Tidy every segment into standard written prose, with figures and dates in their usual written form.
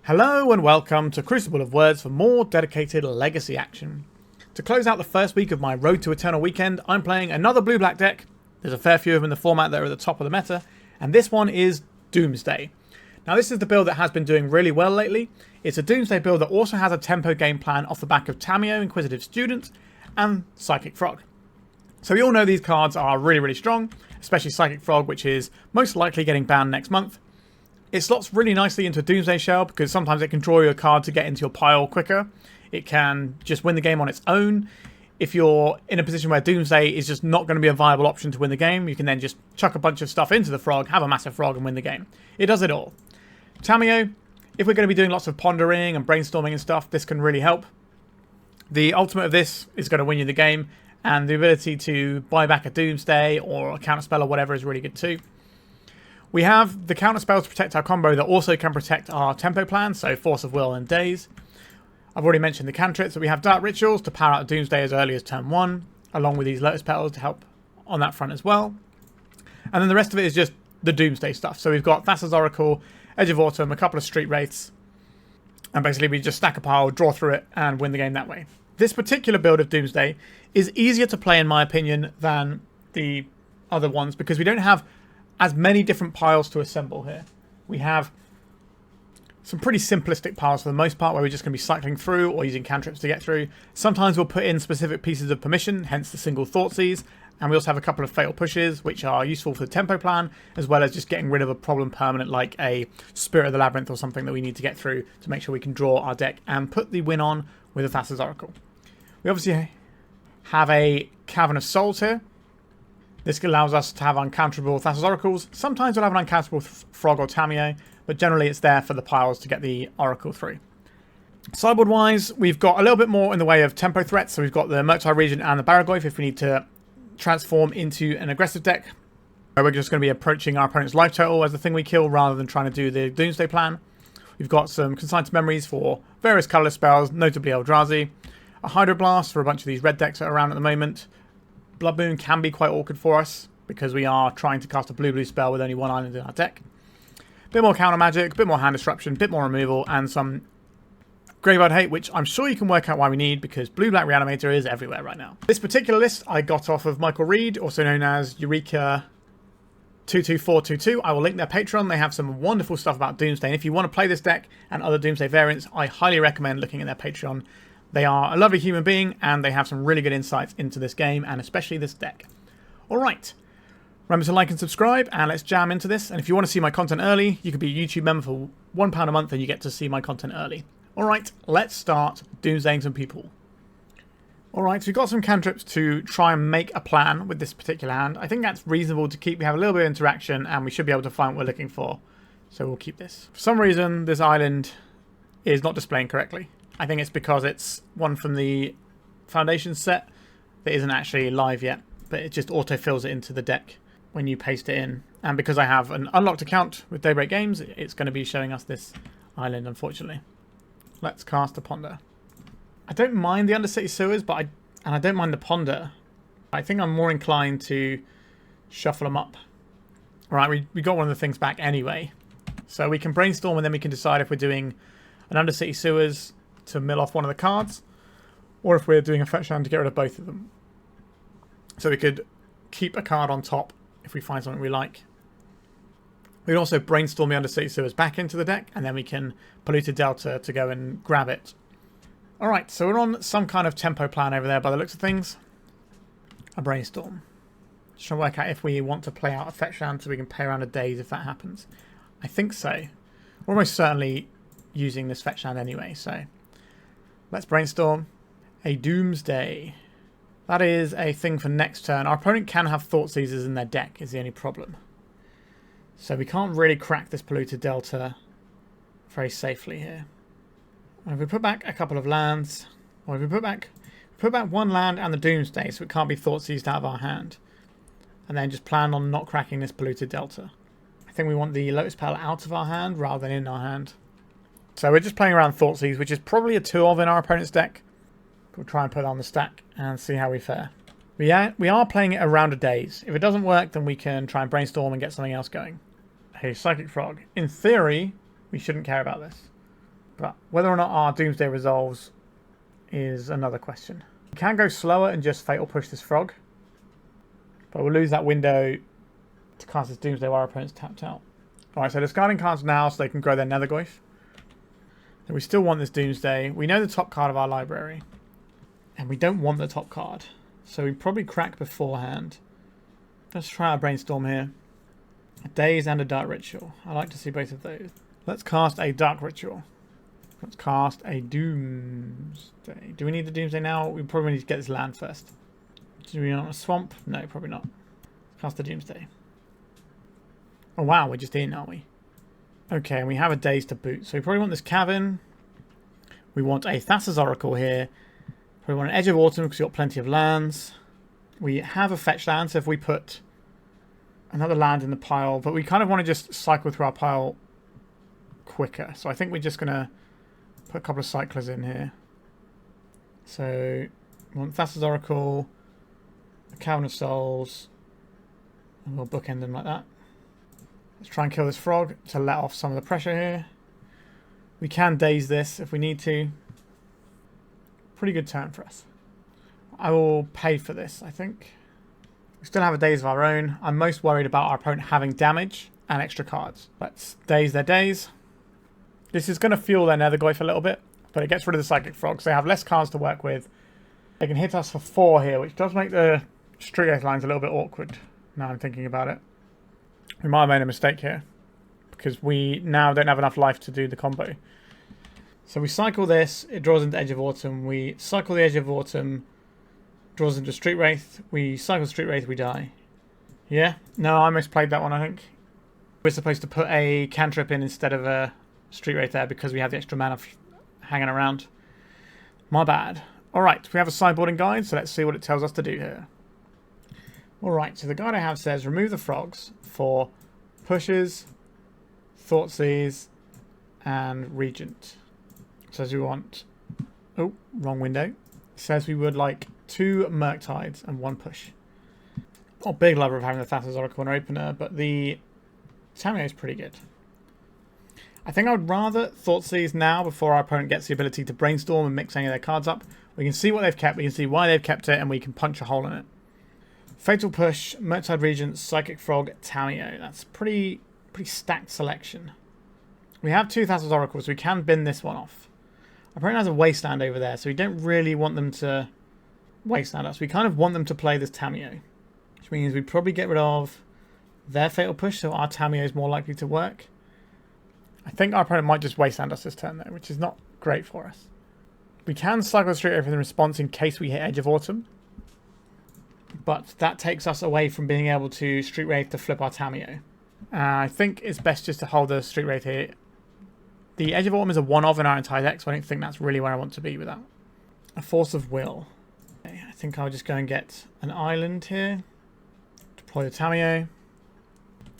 Hello and welcome to Crucible of Words for more dedicated legacy action. To close out the first week of my Road to Eternal weekend, I'm playing another blue-black deck. There's a fair few of them in the format that are at the top of the meta, and this one is Doomsday. Now this is the build that has been doing really well lately. It's a Doomsday build that also has a tempo game plan off the back of Tamiyo, Inquisitive Student, and Psychic Frog. So we all know these cards are really strong, especially Psychic Frog, which is most likely getting banned next month. It slots really nicely into a Doomsday shell because sometimes it can draw you a card to get into your pile quicker. It can just win the game on its own. If you're in a position where Doomsday is just not going to be a viable option to win the game, you can then just chuck a bunch of stuff into the frog, have a massive frog, and win the game. It does it all. Tamiyo, if we're going to be doing lots of pondering and brainstorming and stuff, this can really help. The ultimate of this is going to win you the game, and the ability to buy back a Doomsday or a counterspell or whatever is really good too. We have the counterspell to protect our combo that also can protect our tempo plan, so Force of Will and Daze. I've already mentioned the cantrips, so we have Dark Rituals to power out a Doomsday as early as turn 1, along with these Lotus Petals to help on that front as well. And then the rest of it is just the Doomsday stuff. So we've got Thassa's Oracle, Edge of Autumn, a couple of Street Wraiths, and basically we just stack a pile, draw through it, and win the game that way. This particular build of Doomsday is easier to play, in my opinion, than the other ones, because we don't have as many different piles to assemble here. We have some pretty simplistic piles for the most part, where we're just going to be cycling through or using cantrips to get through. Sometimes we'll put in specific pieces of permission, hence the single Thoughtseize, and we also have a couple of fatal pushes, which are useful for the tempo plan, as well as just getting rid of a problem permanent like a Spirit of the Labyrinth or something that we need to get through to make sure we can draw our deck and put the win on with a Thassa's Oracle. We obviously have a Cavern of Souls here. This allows us to have uncounterable Thassa's Oracles. Sometimes we'll have an uncounterable Frog or Tamiyo, but generally it's there for the piles to get the Oracle through. Sideboard-wise, we've got a little bit more in the way of tempo threats. So we've got the Murktide Regent and the Barrowgoyf if we need to transform into an aggressive deck. We're just going to be approaching our opponent's life total as the thing we kill rather than trying to do the Doomsday plan. We've got some Consign to Memories for various colourless spells, notably Eldrazi. A Hydroblast for a bunch of these red decks that are around at the moment. Blood Moon can be quite awkward for us because we are trying to cast a blue spell with only one island in our deck. A bit more counter magic, a bit more hand disruption, a bit more removal, and some Graveyard Hate, which I'm sure you can work out why we need because Blue-Black Reanimator is everywhere right now. This particular list I got off of Michael Reed, also known as Eureka 22422. I will link their Patreon. They have some wonderful stuff about Doomsday, and if you want to play this deck and other Doomsday variants, I highly recommend looking at their Patreon. They are a lovely human being, and they have some really good insights into this game, and especially this deck. Alright, remember to like and subscribe, and let's jam into this. And if you want to see my content early, you could be a YouTube member for £1 a month, and you get to see my content early. Alright, let's start doomsdaying some people. Alright, so we've got some cantrips to try and make a plan with this particular hand. I think that's reasonable to keep. We have a little bit of interaction, and we should be able to find what we're looking for. So we'll keep this. For some reason, this island is not displaying correctly. I think it's because it's one from the Foundation set that isn't actually live yet, but it just auto-fills it into the deck when you paste it in. And because I have an unlocked account with Daybreak Games, it's going to be showing us this island, unfortunately. Let's cast a Ponder. I don't mind the Undercity Sewers, but I don't mind the Ponder. I think I'm more inclined to shuffle them up. Alright, we got one of the things back anyway. So we can brainstorm and then we can decide if we're doing an Undercity Sewers to mill off one of the cards, or if we're doing a fetch hand to get rid of both of them. So we could keep a card on top if we find something we like. We can also brainstorm the Undercity Sewers back into the deck, and then we can Polluted Delta to go and grab it. Alright, so we're on some kind of tempo plan over there by the looks of things. A brainstorm. Just trying to work out if we want to play out a fetch hand so we can pay around a Daze if that happens. I think so. We're almost certainly using this fetch hand anyway, so let's brainstorm a Doomsday. That is a thing for next turn. Our opponent can have Thoughtseizes in their deck, is the only problem. So we can't really crack this Polluted Delta very safely here. And if we put back a couple of lands, or if we put back one land and the Doomsday, so it can't be Thoughtseized out of our hand. And then just plan on not cracking this Polluted Delta. I think we want the Lotus Petal out of our hand rather than in our hand. So we're just playing around Thoughtseize, which is probably a 2 of in our opponent's deck. We'll try and put it on the stack and see how we fare. We are playing it around a Daze. If it doesn't work, then we can try and brainstorm and get something else going. Hey, Psychic Frog. In theory, we shouldn't care about this. But whether or not our Doomsday resolves is another question. We can go slower and just Fatal Push this frog. But we'll lose that window to cast this Doomsday while our opponent's tapped out. Alright, so discarding cards now so they can grow their Nethergoyf. And we still want this Doomsday. We know the top card of our library. And we don't want the top card. So we probably crack beforehand. Let's try our Brainstorm here. A Daze and a Dark Ritual. I like to see both of those. Let's cast a Dark Ritual. Let's cast a Doomsday. Do we need the Doomsday now? We probably need to get this land first. Do we want a Swamp? No, probably not. Let's cast the Doomsday. Oh wow, we're just in, aren't we? Okay, and we have a Daze to boot. So we probably want this Cavern. We want a Thassa's Oracle here. We want an Edge of Autumn because we've got plenty of lands. We have a fetch land, so if we put another land in the pile, but we kind of want to just cycle through our pile quicker. So I think we're just going to put a couple of cyclers in here. So we want Thassa's Oracle, a Cavern of Souls, and we'll bookend them like that. Let's try and kill this frog to let off some of the pressure here. We can Daze this if we need to. Pretty good turn for us. I will pay for this, I think. We still have a Daze of our own. I'm most worried about our opponent having damage and extra cards. Let's Daze their Daze. This is going to fuel their Nethergoyf a little bit, but it gets rid of the Psychic Frog, so they have less cards to work with. They can hit us for 4 here, which does make the Street Wraith lines a little bit awkward, now I'm thinking about it. We might have made a mistake here, because we now don't have enough life to do the combo. So we cycle this, it draws into Edge of Autumn. We cycle the Edge of Autumn, draws into Street Wraith. We cycle Street Wraith, we die. Yeah? No, I misplayed that one, I think. We're supposed to put a cantrip in instead of a Street Wraith there because we have the extra mana hanging around. My bad. Alright, we have a sideboarding guide, so let's see what it tells us to do here. Alright, so the guide I have says remove the frogs for pushes, Thoughtseize, and Regent. Says we want... Oh, wrong window. Says we would like 2 Murktides and 1 push. Not a big lover of having the Thassa's Oracle in our opener, but the Tamiyo is pretty good. I think I would rather Thoughtseize now before our opponent gets the ability to Brainstorm and mix any of their cards up. We can see what they've kept, we can see why they've kept it, and we can punch a hole in it. Fatal Push, Murktide Regent, Psychic Frog, Tamiyo. That's pretty stacked selection. We have 2 Thassa's Oracles, so we can bin this one off. Our opponent has a Wasteland over there, so we don't really want them to Wasteland us. We kind of want them to play this Tamiyo, which means we probably get rid of their Fatal Push, so our Tamiyo is more likely to work. I think our opponent might just Wasteland us this turn, though, which is not great for us. We can cycle Street Wraith in response in case we hit Edge of Autumn, but that takes us away from being able to Street Wraith to flip our Tamiyo. I think it's best just to hold the Street Wraith here. The Edge of Autumn is a one-of in our entire deck, so I don't think that's really where I want to be with that. A Force of Will. Okay, I think I'll just go and get an island here. Deploy the Tamiyo.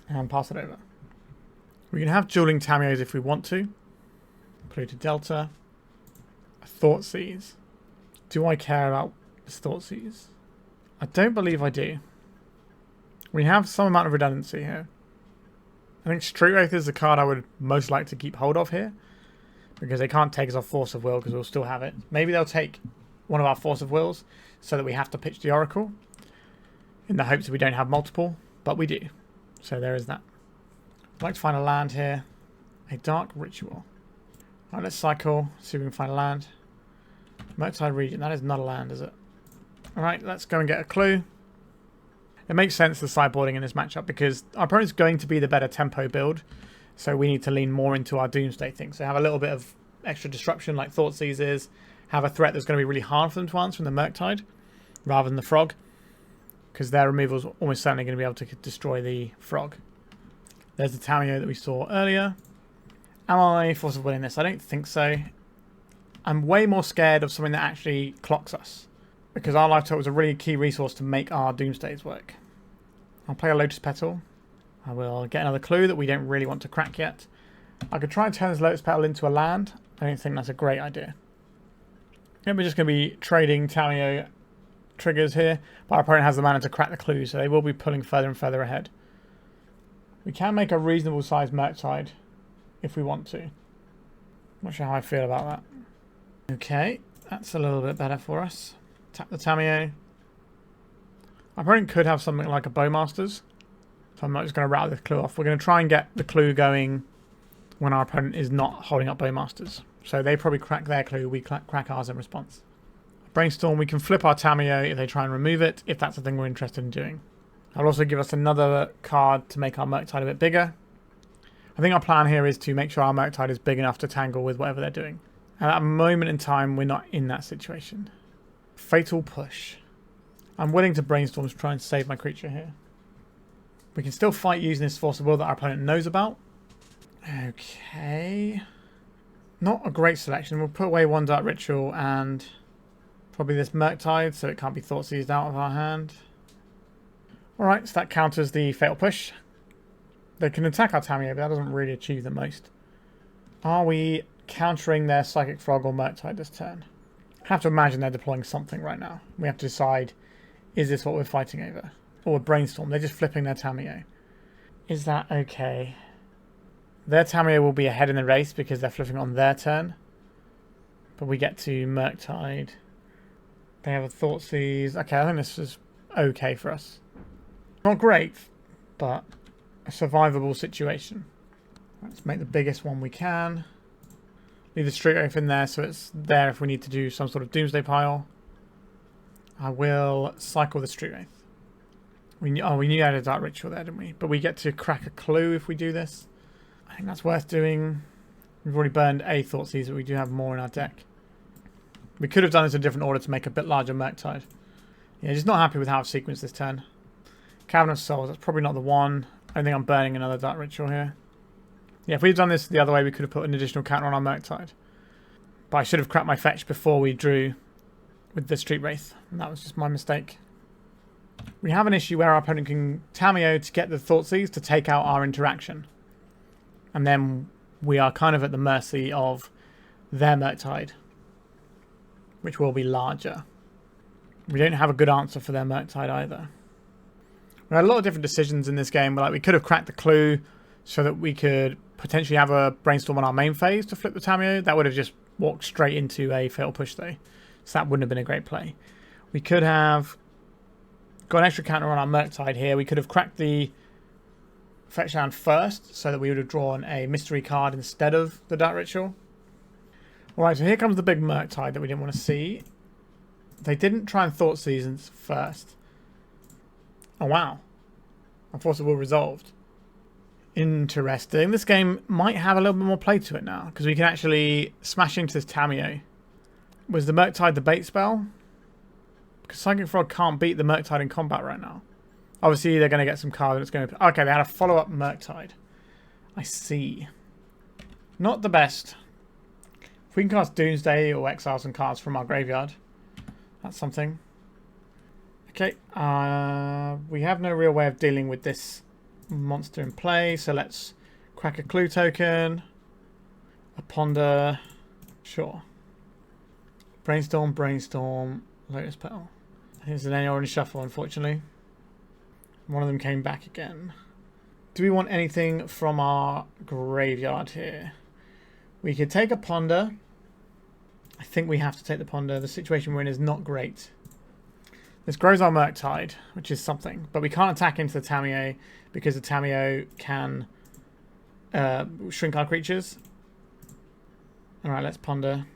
And pass it over. We can have dueling Tamiyos if we want to. Polluted Delta. A Thoughtseize. Do I care about this Thoughtseize? I don't believe I do. We have some amount of redundancy here. I think Street Wraith is the card I would most like to keep hold of here, because they can't take us off Force of Will because we'll still have it. Maybe they'll take one of our Force of Wills so that we have to pitch the Oracle in the hopes that we don't have multiple, but we do. So there is that. I'd like to find a land here. A Dark Ritual. Alright, let's cycle, see if we can find a land. Murktide Regent, that is not a land, is it? Alright, let's go and get a clue. It makes sense, the sideboarding in this matchup, because our opponent's going to be the better tempo build, so we need to lean more into our Doomsday thing. So have a little bit of extra disruption like Thoughtseize is, have a threat that's going to be really hard for them to answer from the Murktide, rather than the Frog, because their removal is almost certainly going to be able to destroy the Frog. There's the Tamiyo that we saw earlier. Am I Force of Will in this? I don't think so. I'm way more scared of something that actually clocks us, because our life total is a really key resource to make our Doomsdays work. I'll play a Lotus Petal. I will get another clue that we don't really want to crack yet. I could try and turn this Lotus Petal into a land. I don't think that's a great idea. We're just going to be trading Tamiyo triggers here, but our opponent has the mana to crack the clue, so they will be pulling further and further ahead. We can make a reasonable sized Murktide if we want to. Not sure how I feel about that. Okay, that's a little bit better for us. Tap the Tamiyo. My opponent could have something like a Bowmasters. So I'm not just going to rattle this clue off. We're going to try and get the clue going when our opponent is not holding up Bowmasters. So they probably crack their clue, we crack ours in response. Brainstorm, we can flip our Tamiyo if they try and remove it, if that's the thing we're interested in doing. I'll also give us another card to make our Murktide a bit bigger. I think our plan here is to make sure our Murktide is big enough to tangle with whatever they're doing. And at a moment in time, we're not in that situation. Fatal Push. I'm willing to Brainstorm to try and save my creature here. We can still fight using this Force of Will that our opponent knows about. Okay. Not a great selection. We'll put away one Dark Ritual and probably this Murktide, so it can't be Thoughtseized out of our hand. Alright, so that counters the Fatal Push. They can attack our Tamiyo, but that doesn't really achieve the most. Are we countering their Psychic Frog or Murktide this turn? I have to imagine they're deploying something right now. We have to decide, is this what we're fighting over? Or Brainstorm, they're just flipping their Tamiyo. Is that okay? Their Tamiyo will be ahead in the race because they're flipping on their turn. But we get to Murktide. They have a Thoughtseize. Okay, I think this is okay for us. Not great, but a survivable situation. Let's make the biggest one we can. Leave the Street Wraith in there so it's there if we need to do some sort of Doomsday pile. I will cycle the Street Wraith. We knew you had a Dark Ritual there, didn't we? But we get to crack a clue if we do this. I think that's worth doing. We've already burned a Thoughtseize, but we do have more in our deck. We could have done this in a different order to make a bit larger Murktide. Yeah, just not happy with how I've sequenced this turn. Cavern of Souls, that's probably not the one. I don't think I'm burning another Dark Ritual here. Yeah, if we'd done this the other way, we could have put an additional counter on our Murktide. But I should have cracked my fetch before we drew with the Street Wraith. And that was just my mistake. We have an issue where our opponent can Tamiyo to get the Thoughtseize to take out our interaction. And then we are kind of at the mercy of their Murktide, which will be larger. We don't have a good answer for their Murktide either. We had a lot of different decisions in this game. But like, we could have cracked the clue so that we could potentially have a Brainstorm on our main phase to flip the Tamiyo. That would have just walked straight into a Fatal Push though. So that wouldn't have been a great play. We could have got an extra counter on our Murktide here. We could have cracked the fetch down first so that we would have drawn a mystery card instead of the Dark Ritual. Alright, so here comes the big Murktide that we didn't want to see. They didn't try and Thoughtseize first. Oh wow. Our Force of Will resolved. Interesting. This game might have a little bit more play to it now, because we can actually smash into this Tamiyo. Was the Murktide the bait spell? Because Psychic Frog can't beat the Murktide in combat right now. Obviously, they're going to get some card and it's going to... Okay, they had a follow-up Murktide. I see. Not the best. If we can cast Doomsday or exile some cards from our graveyard, that's something. Okay, we have no real way of dealing with this monster in play, so let's crack a clue token, a ponder, sure. Brainstorm, Lotus Petal. Here's an any orange shuffle, unfortunately. One of them came back again. Do we want anything from our graveyard here? We could take a ponder. I think we have to take the ponder. The situation we're in is not great. This grows our Murktide, which is something. But we can't attack into the Tamiyo because the Tamiyo can shrink our creatures. Alright, let's ponder.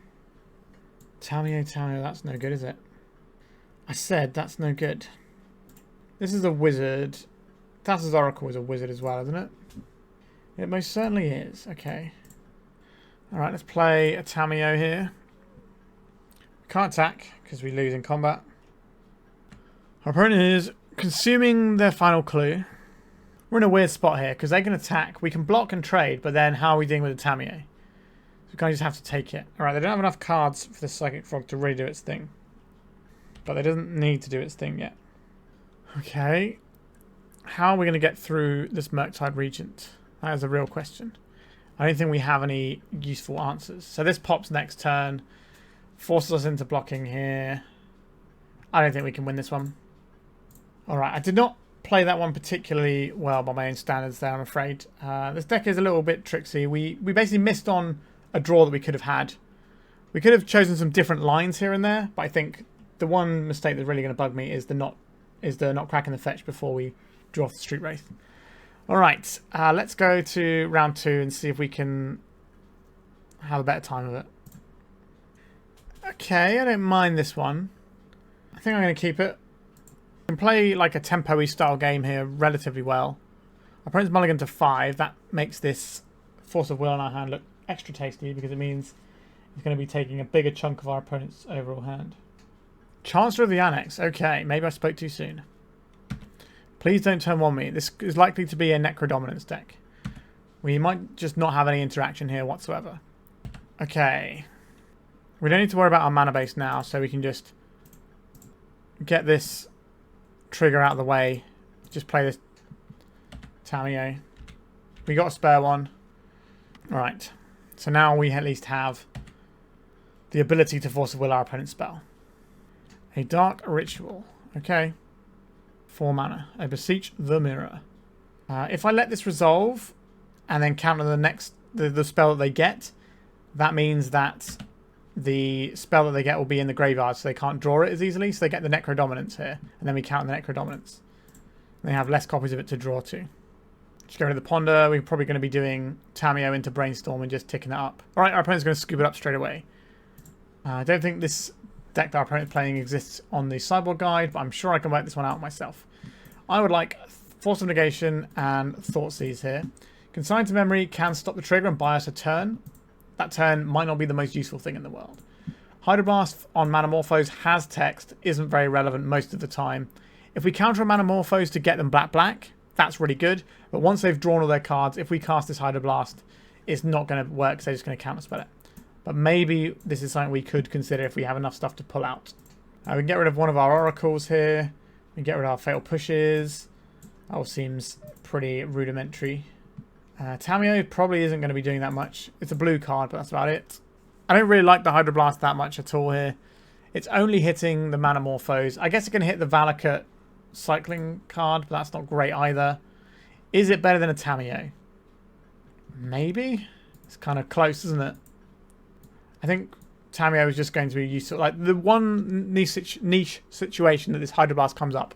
Tamiyo, that's no good, is it? I said that's no good. This is a wizard. Thassa's Oracle is a wizard as well, isn't it? It most certainly is. Okay. Alright, let's play a Tamiyo here. We can't attack because we lose in combat. Our opponent is consuming their final clue. We're in a weird spot here because they can attack. We can block and trade, but then how are we dealing with the Tamiyo? So we kind of just have to take it. Alright, they don't have enough cards for the Psychic Frog to really do its thing. But it doesn't need to do its thing yet. Okay. How are we going to get through this Murktide Regent? That is a real question. I don't think we have any useful answers. So this pops next turn. Forces us into blocking here. I don't think we can win this one. Alright, I did not play that one particularly well by my own standards there, I'm afraid. This deck is a little bit tricksy. We basically missed on a draw that we could have had. We could have chosen some different lines here and there, but I think the one mistake that's really going to bug me is the not cracking the fetch before we draw off the Street Wraith. Alright, let's go to round 2 and see if we can have a better time of it. Okay, I don't mind this one. I think I'm going to keep it. I can play like a tempo-y style game here relatively well. Our opponent's mulligan to 5. That makes this Force of Will in our hand look extra tasty because it means it's going to be taking a bigger chunk of our opponent's overall hand. Chancellor of the Annex. Okay, maybe I spoke too soon. Please don't turn 1 me. This is likely to be a Necro Dominance deck. We might just not have any interaction here whatsoever. Okay. We don't need to worry about our mana base now, so we can just get this trigger out of the way. Just play this Tamiyo. We got a spare one. Alright. So now we at least have the ability to Force of Will our opponent's spell. A Dark Ritual. Okay. 4 mana. I Beseech the Mirror. If I let this resolve and then counter the next the spell that they get, that means that the spell that they get will be in the graveyard, so they can't draw it as easily. So they get the Necro Dominance here, and then we counter the Necro Dominance. They have less copies of it to draw to. Just go to the Ponder. We're probably going to be doing Tamiyo into Brainstorm and just ticking it up. Alright, our opponent's going to scoop it up straight away. I don't think this deck that our opponent is playing exists on the sideboard guide, but I'm sure I can work this one out myself. I would like Force of Negation and Thoughtseize here. Consign to Memory can stop the trigger and buy us a turn. That turn might not be the most useful thing in the world. Hydroblast on Manamorphose has text, isn't very relevant most of the time. If we counter a Manamorphose to get them black, that's really good. But once they've drawn all their cards, if we cast this Hydroblast, it's not going to work because they're just going to counterspell it. But maybe this is something we could consider if we have enough stuff to pull out. We can get rid of one of our Oracles here. We can get rid of our Fatal Pushes. That all seems pretty rudimentary. Tamiyo probably isn't going to be doing that much. It's a blue card, but that's about it. I don't really like the Hydroblast that much at all here. It's only hitting the Manamorphose. I guess it can hit the Valakut cycling card, but that's not great either. Is it better than a Tamiyo? Maybe? It's kind of close, isn't it? I think Tamiyo is just going to be useful. Like, the one niche situation that this Hydroblast comes up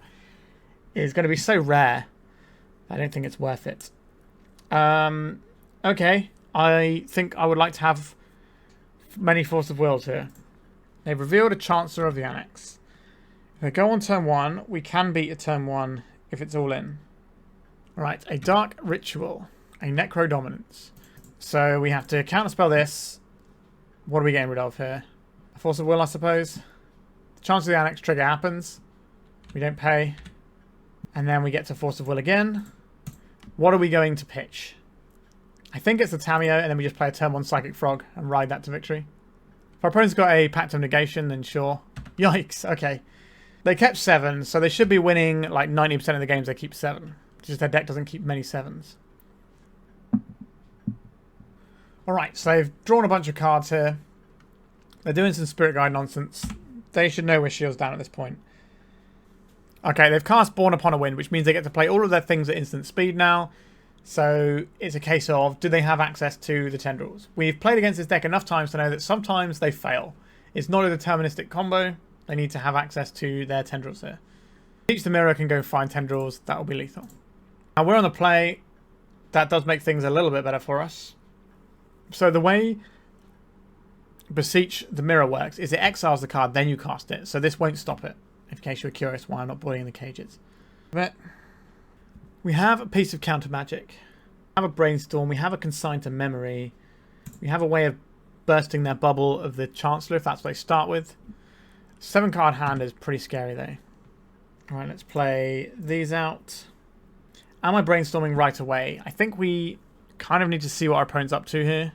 is going to be so rare, I don't think it's worth it. Okay. I think I would like to have many Force of Wills here. They've revealed a Chancellor of the Annex. If they go on turn 1, we can beat a turn 1 if it's all in. Right, a Dark Ritual. A Necro Dominance. So we have to counterspell this. What are we getting rid of here? A Force of Will, I suppose. The Chancellor of the Annex trigger happens. We don't pay. And then we get to Force of Will again. What are we going to pitch? I think it's the Tamiyo, and then we just play a turn 1 Psychic Frog and ride that to victory. If our opponent's got a Pact of Negation, then sure. Yikes, okay. They kept 7, so they should be winning like 90% of the games they keep 7. It's just their deck doesn't keep many 7s. Alright, so they've drawn a bunch of cards here. They're doing some Spirit Guide nonsense. They should know we're shields down at this point. Okay, they've cast Born Upon a Wind, which means they get to play all of their things at instant speed now. So it's a case of, do they have access to the Tendrils? We've played against this deck enough times to know that sometimes they fail. It's not a deterministic combo. They need to have access to their Tendrils here. Teach the Mirror can go find Tendrils. That will be lethal. Now we're on the play. That does make things a little bit better for us. So the way Beseech the Mirror works is it exiles the card, then you cast it. So this won't stop it. In case you're curious why I'm not boiling the cages. But we have a piece of counter magic. We have a Brainstorm. We have a Consign to Memory. We have a way of bursting their bubble of the Chancellor if that's what they start with. 7-card hand is pretty scary though. Alright, let's play these out. Am I brainstorming right away? I think we kind of need to see what our opponent's up to here.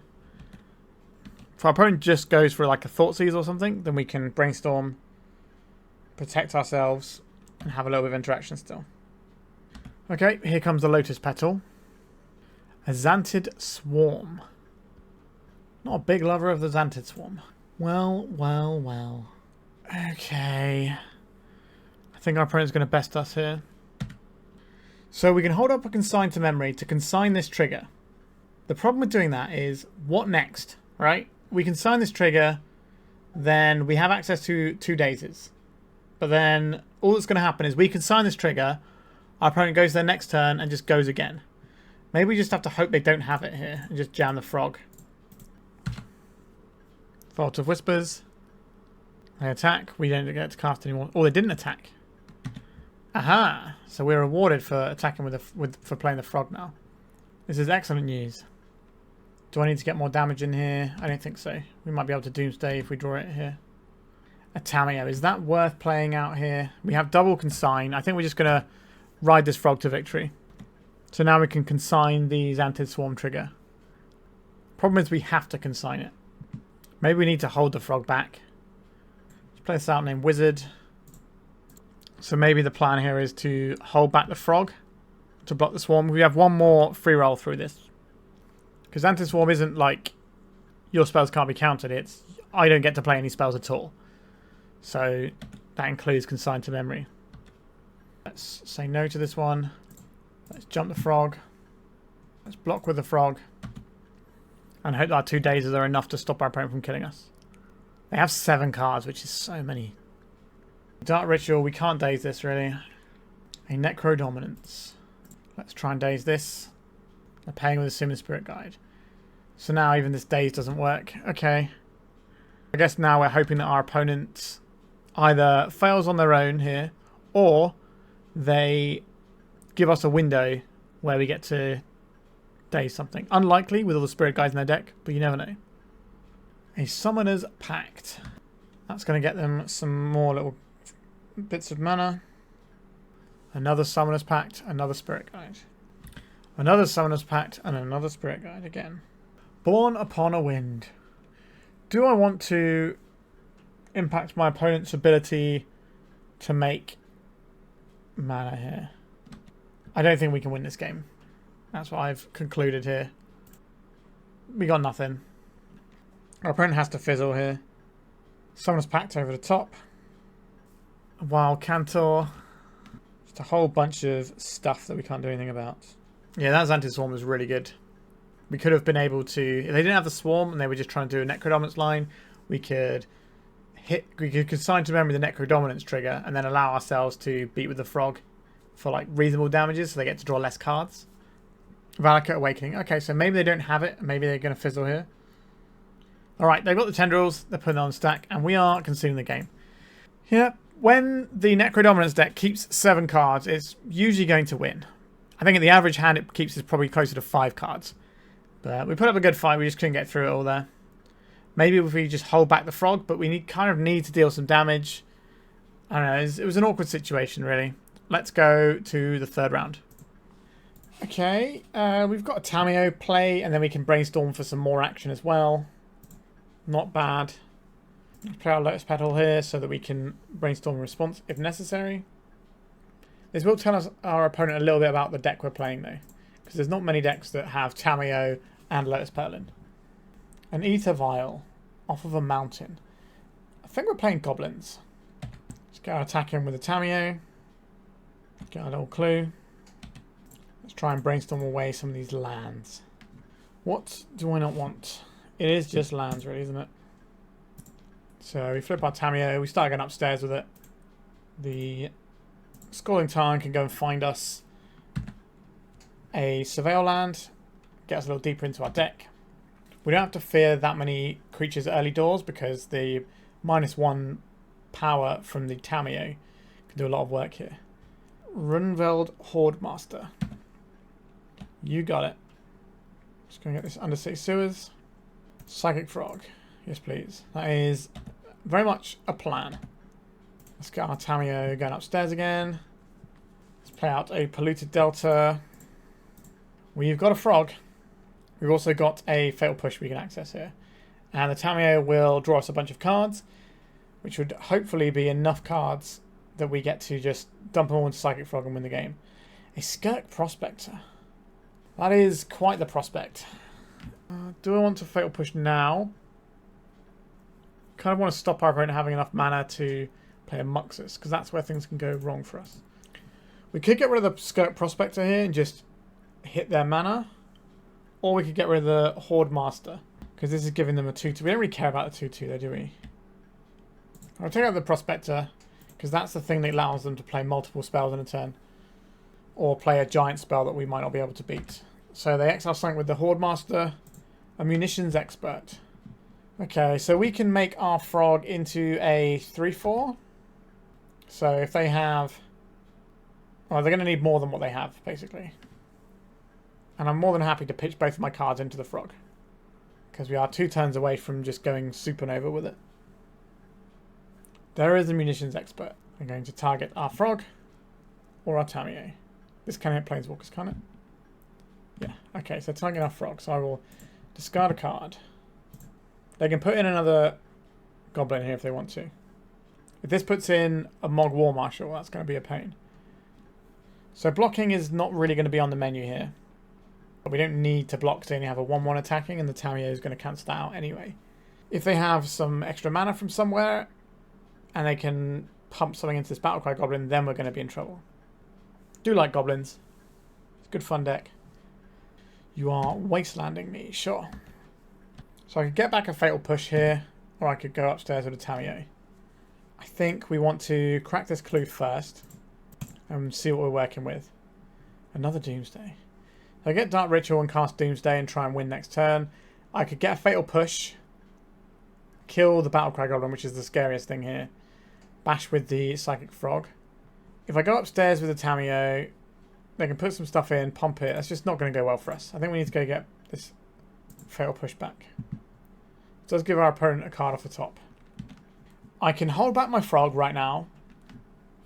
If our opponent just goes for like a Thoughtseize or something, then we can brainstorm, protect ourselves, and have a little bit of interaction still. Okay, here comes the Lotus Petal. A Xantid Swarm. Not a big lover of the Xantid Swarm. Well, well, well. Okay. I think our opponent's going to best us here. So we can hold up a Consign to Memory to consign this trigger. The problem with doing that is, what next? right? We can sign this trigger, then we have access to 2 Dazes. But then all that's going to happen is we can sign this trigger, our opponent goes to their next turn and just goes again. Maybe we just have to hope they don't have it here and just jam the frog. Vault of Whispers. They attack. We don't get to cast anymore. Oh, they didn't attack. Aha! So we're rewarded for attacking for playing the frog now. This is excellent news. Do I need to get more damage in here? I don't think so. We might be able to Doomsday if we draw it here. A Tamiyo. Is that worth playing out here? We have double Consign. I think we're just going to ride this frog to victory. So now we can consign the Xanthid Swarm trigger. Problem is we have to consign it. Maybe we need to hold the frog back. Let's play this out named Wizard. So maybe the plan here is to hold back the frog to block the swarm. We have one more free roll through this. Because Xanthid Swarm isn't like your spells can't be countered. It's I don't get to play any spells at all. So that includes Consign to Memory. Let's say no to this one. Let's jump the frog. Let's block with the frog. And hope that our 2 Dazes are enough to stop our opponent from killing us. They have 7 cards, which is so many. Dark Ritual, we can't Daze this really. A Necro Dominance. Let's try and Daze this. They're paying with a Summon Spirit Guide. So now even this Daze doesn't work. Okay. I guess now we're hoping that our opponent either fails on their own here, or they give us a window where we get to Daze something. Unlikely with all the Spirit Guides in their deck, but you never know. A Summoner's Pact. That's going to get them some more little bits of mana. Another Summoner's Pact, another Spirit Guide. Another Summoner's Pact, and another Spirit Guide again. Born Upon a Wind. Do I want to impact my opponent's ability to make mana here? I don't think we can win this game. That's what I've concluded here. We got nothing. Our opponent has to fizzle here. Summoner's Pact over the top. Wild Cantor. Just a whole bunch of stuff that we can't do anything about. Yeah, that Xanthid Swarm was really good. We could have been able to... If they didn't have the Swarm and they were just trying to do a Necrodominance line, we could consign to memory the Necrodominance trigger and then allow ourselves to beat with the frog for like reasonable damages so they get to draw less cards. Valakut Awakening. Okay, so maybe they don't have it. Maybe they're going to fizzle here. Alright, they've got the Tendrils. They're putting it on stack. And we are conceding the game. Yeah, when the Necrodominance deck keeps 7 cards, it's usually going to win. I think at the average hand it keeps is probably closer to 5 cards. But we put up a good fight. We just couldn't get through it all there. Maybe if we just hold back the frog, but we kind of need to deal some damage. I don't know. It was an awkward situation, really. Let's go to the 3rd round. Okay, we've got a Tamiyo play, and then we can Brainstorm for some more action as well. Not bad. Let's play our Lotus Petal here so that we can Brainstorm a response if necessary. This will tell us our opponent a little bit about the deck we're playing, though. Because there's not many decks that have Tamiyo and Lotus Petal in. An Ether Vial off of a mountain. I think we're playing Goblins. Let's go attack him with a Tamiyo. Get a little clue. Let's try and Brainstorm away some of these lands. What do I not want? It is just lands, really, isn't it? So we flip our Tamiyo. We start going upstairs with it. The Scalding Tarn can go and find us a Surveil land. Get us a little deeper into our deck. We don't have to fear that many creatures early doors because the -1 power from the Tamiyo can do a lot of work here. Runveld Hordemaster. You got it. Just going to get this Undercity Sewers. Psychic Frog. Yes, please. That is very much a plan. Let's get our Tamiyo going upstairs again. Let's play out a Polluted Delta. We've got a frog. We've also got a Fatal Push we can access here. And the Tamiyo will draw us a bunch of cards, which would hopefully be enough cards that we get to just dump them all into Psychic Frog and win the game. A Skirk Prospector. That is quite the prospect. Do I want to Fatal Push now? Kind of want to stop our opponent having enough mana to play a Muxus, because that's where things can go wrong for us. We could get rid of the Skirk Prospector here and just hit their mana, or we could get rid of the Horde Master, Because this is giving them a 2-2. We don't really care about the 2-2 though, do we? I'll take out the Prospector, because that's the thing that allows them to play multiple spells in a turn. Or play a giant spell that we might not be able to beat. So they exile something with the Horde Master, a Munitions Expert. Okay, so we can make our Frog into a 3-4. So if they have... Well, they're going to need more than what they have, basically. And I'm more than happy to pitch both of my cards into the Frog. Because we are 2 turns away from just going supernova with it. There is a Munitions Expert. I'm going to target our Frog or our Tamiyo. This can hit Planeswalkers, can't it? Yeah, okay, so target our Frog. So I will discard a card. They can put in another Goblin here if they want to. If this puts in a Mog War Marshal, that's going to be a pain. So blocking is not really going to be on the menu here. But we don't need to block to only have a 1-1 attacking, and the Tamiyo is going to cancel that out anyway. If they have some extra mana from somewhere, and they can pump something into this Battlecry Goblin, then we're going to be in trouble. Do like goblins. It's a good fun deck. You are wastelanding me, sure. So I could get back a Fatal Push here, or I could go upstairs with a Tamiyo. I think we want to crack this Clue first, and see what we're working with. Another Doomsday. So I get Dark Ritual and cast Doomsday and try and win next turn. I could get a Fatal Push, kill the Battlecry Goblin, which is the scariest thing here. Bash with the Psychic Frog. If I go upstairs with the Tamiyo, they can put some stuff in, pump it. That's just not going to go well for us. I think we need to go get this Fatal Push back. It does give our opponent a card off the top. I can hold back my Frog right now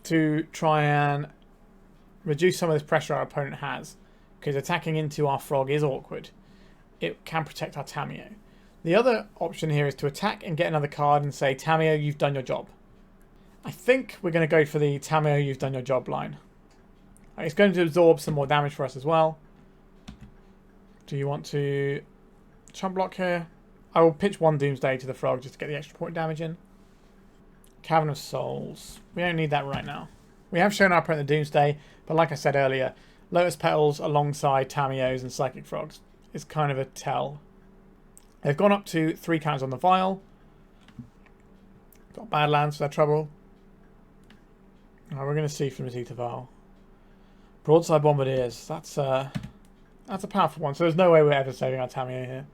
to try and reduce some of this pressure our opponent has. Because attacking into our Frog is awkward. It can protect our Tamiyo. The other option here is to attack and get another card and say, Tamiyo, you've done your job. I think we're going to go for the Tamiyo, you've done your job line. It's going to absorb some more damage for us as well. Do you want to chump block here? I will pitch 1 Doomsday to the Frog just to get the extra point damage in. Cavern of Souls. We don't need that right now. We have shown our opponent the Doomsday, but like I said earlier, Lotus Petals alongside Tamiyos and Psychic Frogs is kind of a tell. They've gone up to 3 counters on the Vial. Got Badlands for their trouble. We're going to see from the Ether Vial. Broadside Bombardiers. That's a powerful one. So there's no way we're ever saving our Tamiyo here.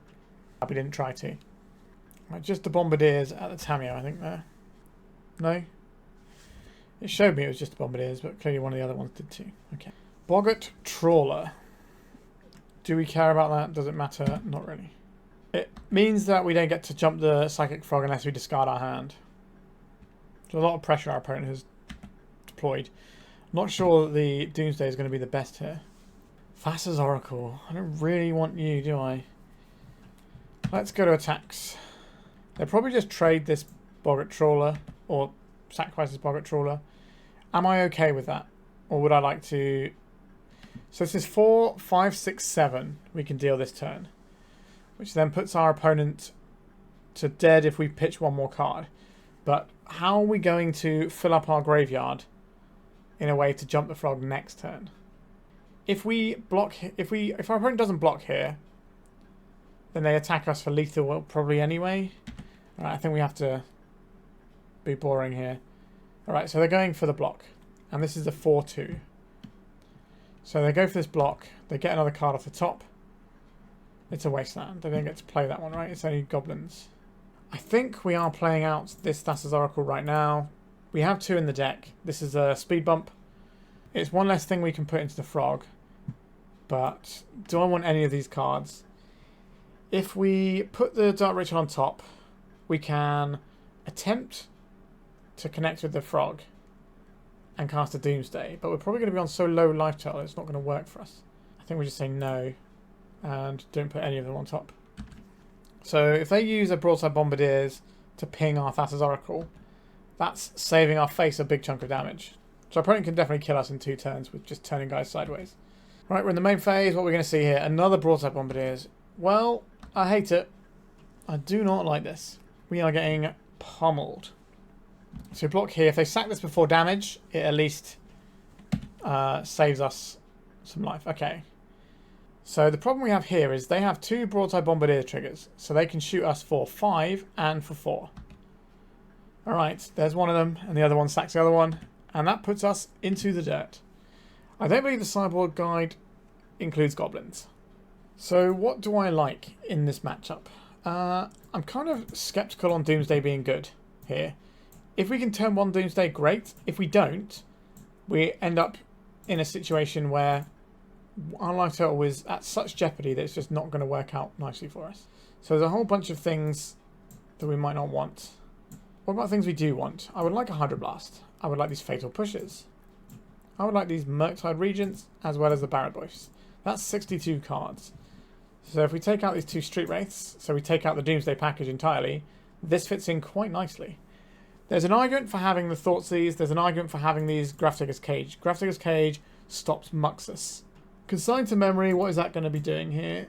We didn't try to. Right, just the Bombardiers at the Tamiyo, I think there. No? It showed me it was just the Bombardiers, but clearly one of the other ones did too. Okay. Boggart Trawler. Do we care about that? Does it matter? Not really. It means that we don't get to jump the Psychic Frog unless we discard our hand. There's a lot of pressure our opponent has deployed. Not sure that the Doomsday is going to be the best here. Thassa's Oracle. I don't really want you, do I? Let's go to attacks. They'll probably just trade this Boggart Trawler, or sacrifice this Boggart Trawler. Am I okay with that? Or would I like to... So this is 4, 5, 6, 7 we can deal this turn. Which then puts our opponent to dead if we pitch 1 more card. But how are we going to fill up our graveyard in a way to jump the Frog next turn? If we block, if our opponent doesn't block here, then they attack us for lethal probably anyway. Alright, I think we have to be boring here. Alright, so they're going for the block. And this is a 4-2. So they go for this block. They get another card off the top. It's a wasteland. They don't get to play that one, right? It's only goblins. I think we are playing out this Thassa's Oracle right now. We have 2 in the deck. This is a speed bump. It's 1 less thing we can put into the Frog. But do I want any of these cards? If we put the Dark Ritual on top, we can attempt to connect with the Frog and cast a Doomsday. But we're probably going to be on so low life total it's not going to work for us. I think we just say no and don't put any of them on top. So if they use a Broadside Bombardiers to ping our Thassa's Oracle, that's saving our face a big chunk of damage. So our opponent can definitely kill us in 2 turns with just turning guys sideways. Right, we're in the main phase. What we're going to see here, another Broadside Bombardiers. Well, I hate it. I do not like this. We are getting pummeled. So we block here. If they sack this before damage, it at least saves us some life. Okay. So the problem we have here is they have 2 Broadside Bombardier triggers, so they can shoot us for 5 and for 4. Alright, there's one of them, and the other one sacks the other one, and that puts us into the dirt. I don't believe the sideboard guide includes goblins. So what do I like in this matchup? I'm kind of skeptical on Doomsday being good here. If we can turn 1 Doomsday, great. If we don't, we end up in a situation where our life total is at such jeopardy that it's just not going to work out nicely for us. So there's a whole bunch of things that we might not want. What about things we do want? I would like a Hydroblast. I would like these Fatal Pushes. I would like these Murktide Regents as well as the Barrowgoyfs. That's 62 cards. So if we take out these 2 Street Wraiths, so we take out the Doomsday package entirely, this fits in quite nicely. There's an argument for having the Thoughtseize, there's an argument for having these Grafdigger's Cage. Grafdigger's Cage stops Muxus. Consign to memory, what is that going to be doing here?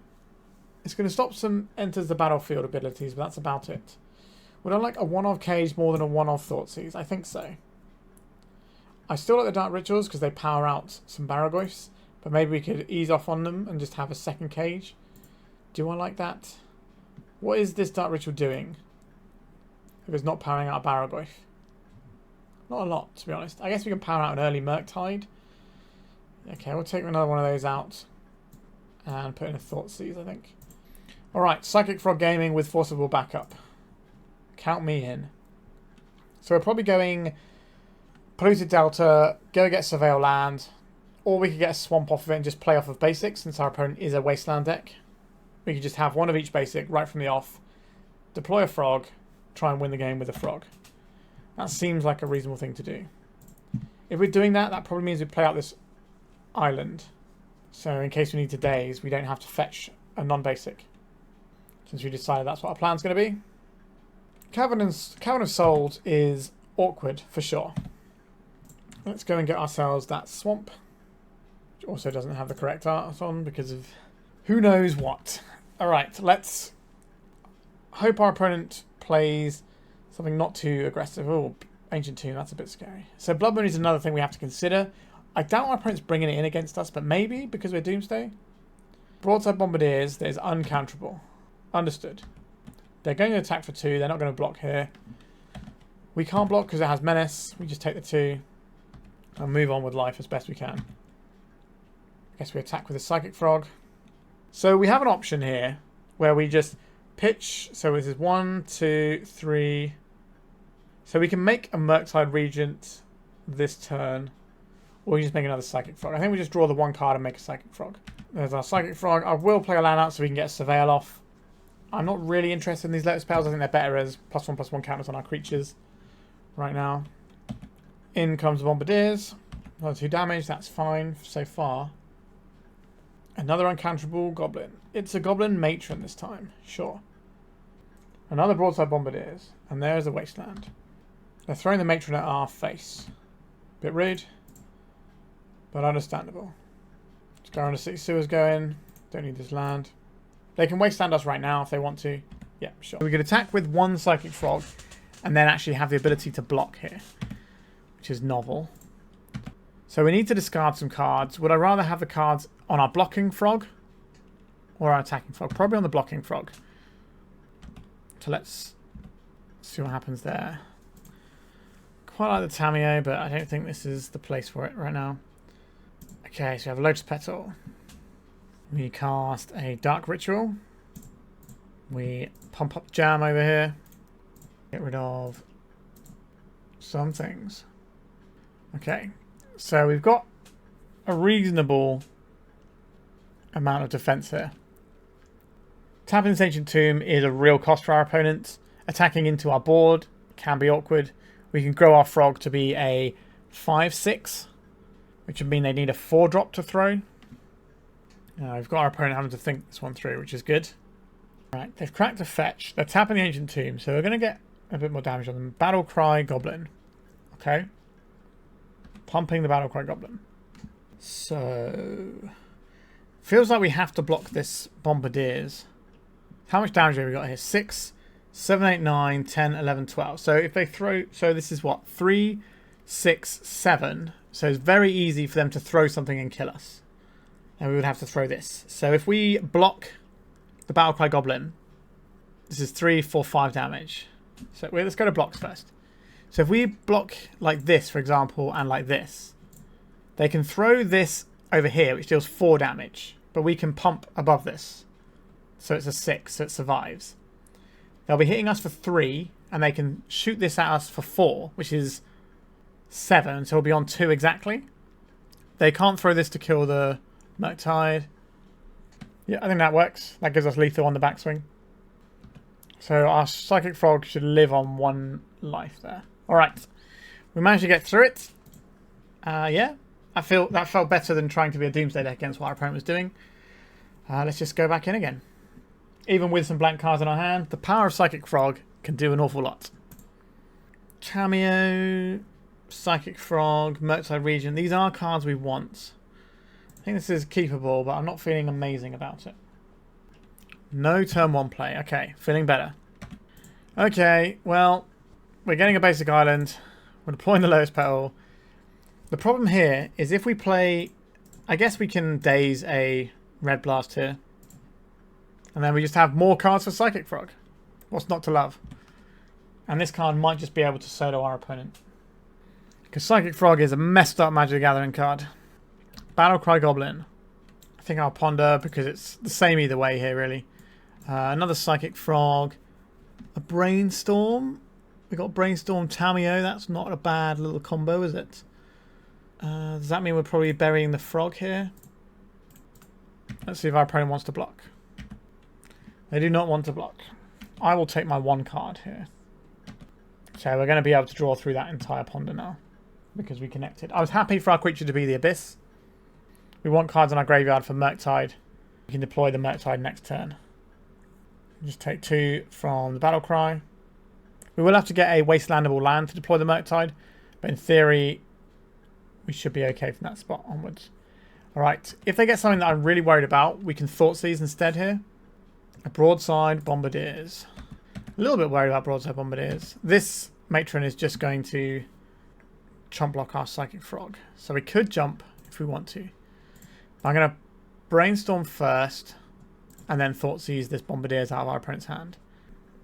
It's going to stop some enters the battlefield abilities, but that's about it. Would I like a one-off Cage more than a one-off Thoughtseize? I think so. I still like the Dark Rituals because they power out some Barrowgoyfs, but maybe we could ease off on them and just have a second Cage. Do I like that? What is this Dark Ritual doing if it's not powering out a Barrowgoyf? Not a lot, to be honest. I guess we can power out an early Murktide. Okay, we'll take another one of those out and put in a Thoughtseize, I think. Alright, Psychic Frog Gaming with Forcible Backup. Count me in. So we're probably going Polluted Delta, go get Surveil Land, or we could get a Swamp off of it and just play off of basics since our opponent is a Wasteland deck. We could just have one of each basic right from the off, deploy a frog, try and win the game with a frog. That seems like a reasonable thing to do. If we're doing that, that probably means we play out this island. So in case we need to Daze, we don't have to fetch a non-basic. Since we decided that's what our plan's going to be. Cavern of Souls is awkward for sure. Let's go and get ourselves that swamp. Which also doesn't have the correct art on because of who knows what. Alright, let's hope our opponent plays something not too aggressive. Oh, Ancient Tomb, that's a bit scary. So Blood Moon is another thing we have to consider. I doubt our opponent's bringing it in against us, but maybe because we're Doomsday. Broadside Bombardiers, that is uncounterable. Understood. They're going to attack for 2. They're not going to block here. We can't block because it has Menace. We just take the 2 and move on with life as best we can. I guess we attack with a Psychic Frog. So we have an option here where we just pitch. So this is 1, 2, 3. So we can make a Murktide Regent this turn. Or we just make another Psychic Frog. I think we just draw the 1 card and make a Psychic Frog. There's our Psychic Frog. I will play a land out so we can get a Surveil off. I'm not really interested in these Lotus Petals. I think they're better as +1/+1 counters on our creatures right now. In comes the Bombardiers. Another 2 damage. That's fine so far. Another uncounterable Goblin. It's a Goblin Matron this time. Sure. Another Broadside Bombardiers. And there's a Wasteland. They're throwing the Matron at our face. Bit rude. But understandable. Let's go Undercity Sewers going. Don't need this land. They can Wasteland us right now if they want to. Yeah, sure. We could attack with 1 Psychic Frog and then actually have the ability to block here, which is novel. So we need to discard some cards. Would I rather have the cards on our blocking frog or our attacking frog? Probably on the blocking frog. So let's see what happens there. Quite like the Tamiyo, but I don't think this is the place for it right now. Okay, so we have a Lotus Petal. We cast a Dark Ritual. We pump up Jam over here. Get rid of some things. Okay, so we've got a reasonable amount of defense here. Tapping this Ancient Tomb is a real cost for our opponents. Attacking into our board can be awkward. We can grow our frog to be a 5/6, which would mean they need a 4-drop to throw. We've got our opponent having to think this one through, which is good. Right, they've cracked a fetch. They're tapping the Ancient Tomb, so we're going to get a bit more damage on them. Battle Cry Goblin. Okay. Pumping the Battle Cry Goblin. So feels like we have to block this Bombardiers. How much damage have we got here? 6, 7, 8, 9, 10, 11, 12. So if they throw... So this is what? 3, 6, 7. So it's very easy for them to throw something and kill us. and we would have to throw this. So if we block the Battlecry Goblin, this is 3, 4, 5 damage. So let's go to blocks first. So if we block like this, for example, and like this, they can throw this over here, which deals 4 damage. But we can pump above this. So it's a 6, so it survives. They'll be hitting us for 3, and they can shoot this at us for 4, which is 7, so we'll be on 2 exactly. They can't throw this to kill the Murktide. Yeah, I think that works. That gives us lethal on the backswing. So our Psychic Frog should live on 1 life there. Alright. We managed to get through it. Yeah. I feel that felt better than trying to be a Doomsday deck against what our opponent was doing. Let's just go back in again. Even with some blank cards in our hand, the power of Psychic Frog can do an awful lot. Tamiyo, Psychic Frog, Murktide Regent. These are cards we want. I think this is keepable, but I'm not feeling amazing about it. No turn 1 play. Okay, feeling better. Okay, well, we're getting a basic island. We're deploying the Lotus Petal. The problem here is if we play... I guess we can Daze a Red Blast here. And then we just have more cards for Psychic Frog. What's not to love? And this card might just be able to solo our opponent. Because Psychic Frog is a messed up Magic the Gathering card. Battlecry Goblin. I think I'll ponder because it's the same either way here, really. Another Psychic Frog. A Brainstorm. We got Brainstorm Tamiyo. That's not a bad little combo, is it? Does that mean we're probably burying the frog here? Let's see if our opponent wants to block. They do not want to block. I will take my 1 card here. So we're going to be able to draw through that entire ponder now. Because we connected. I was happy for our creature to be the Abyss. We want cards in our graveyard for Murktide. We can deploy the Murktide next turn. Just take 2 from the Battlecry. We will have to get a wastelandable land to deploy the Murktide. But in theory, we should be okay from that spot onwards. Alright, if they get something that I'm really worried about, we can Thoughtseize instead here. A Broadside Bombardiers. A little bit worried about Broadside Bombardiers. This Matron is just going to chump block our Psychic Frog. So we could jump if we want to. I'm going to Brainstorm first and then Thoughtseize this Bombardiers out of our opponent's hand.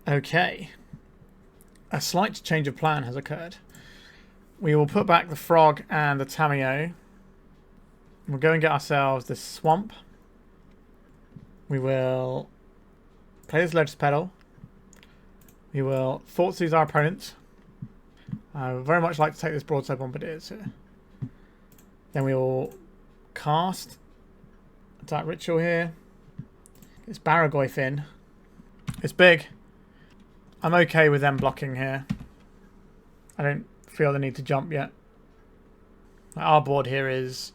Okay. A slight change of plan has occurred. We will put back the Frog and the Tamiyo. We'll go and get ourselves this Swamp. We will play this Lotus Petal. We will Thoughtseize our opponent. I would very much like to take this Broadside Bombardiers here. Then we will cast Attack Ritual here. Get this Barrowgoyf in. It's big. I'm okay with them blocking here. I don't feel the need to jump yet. Our board here is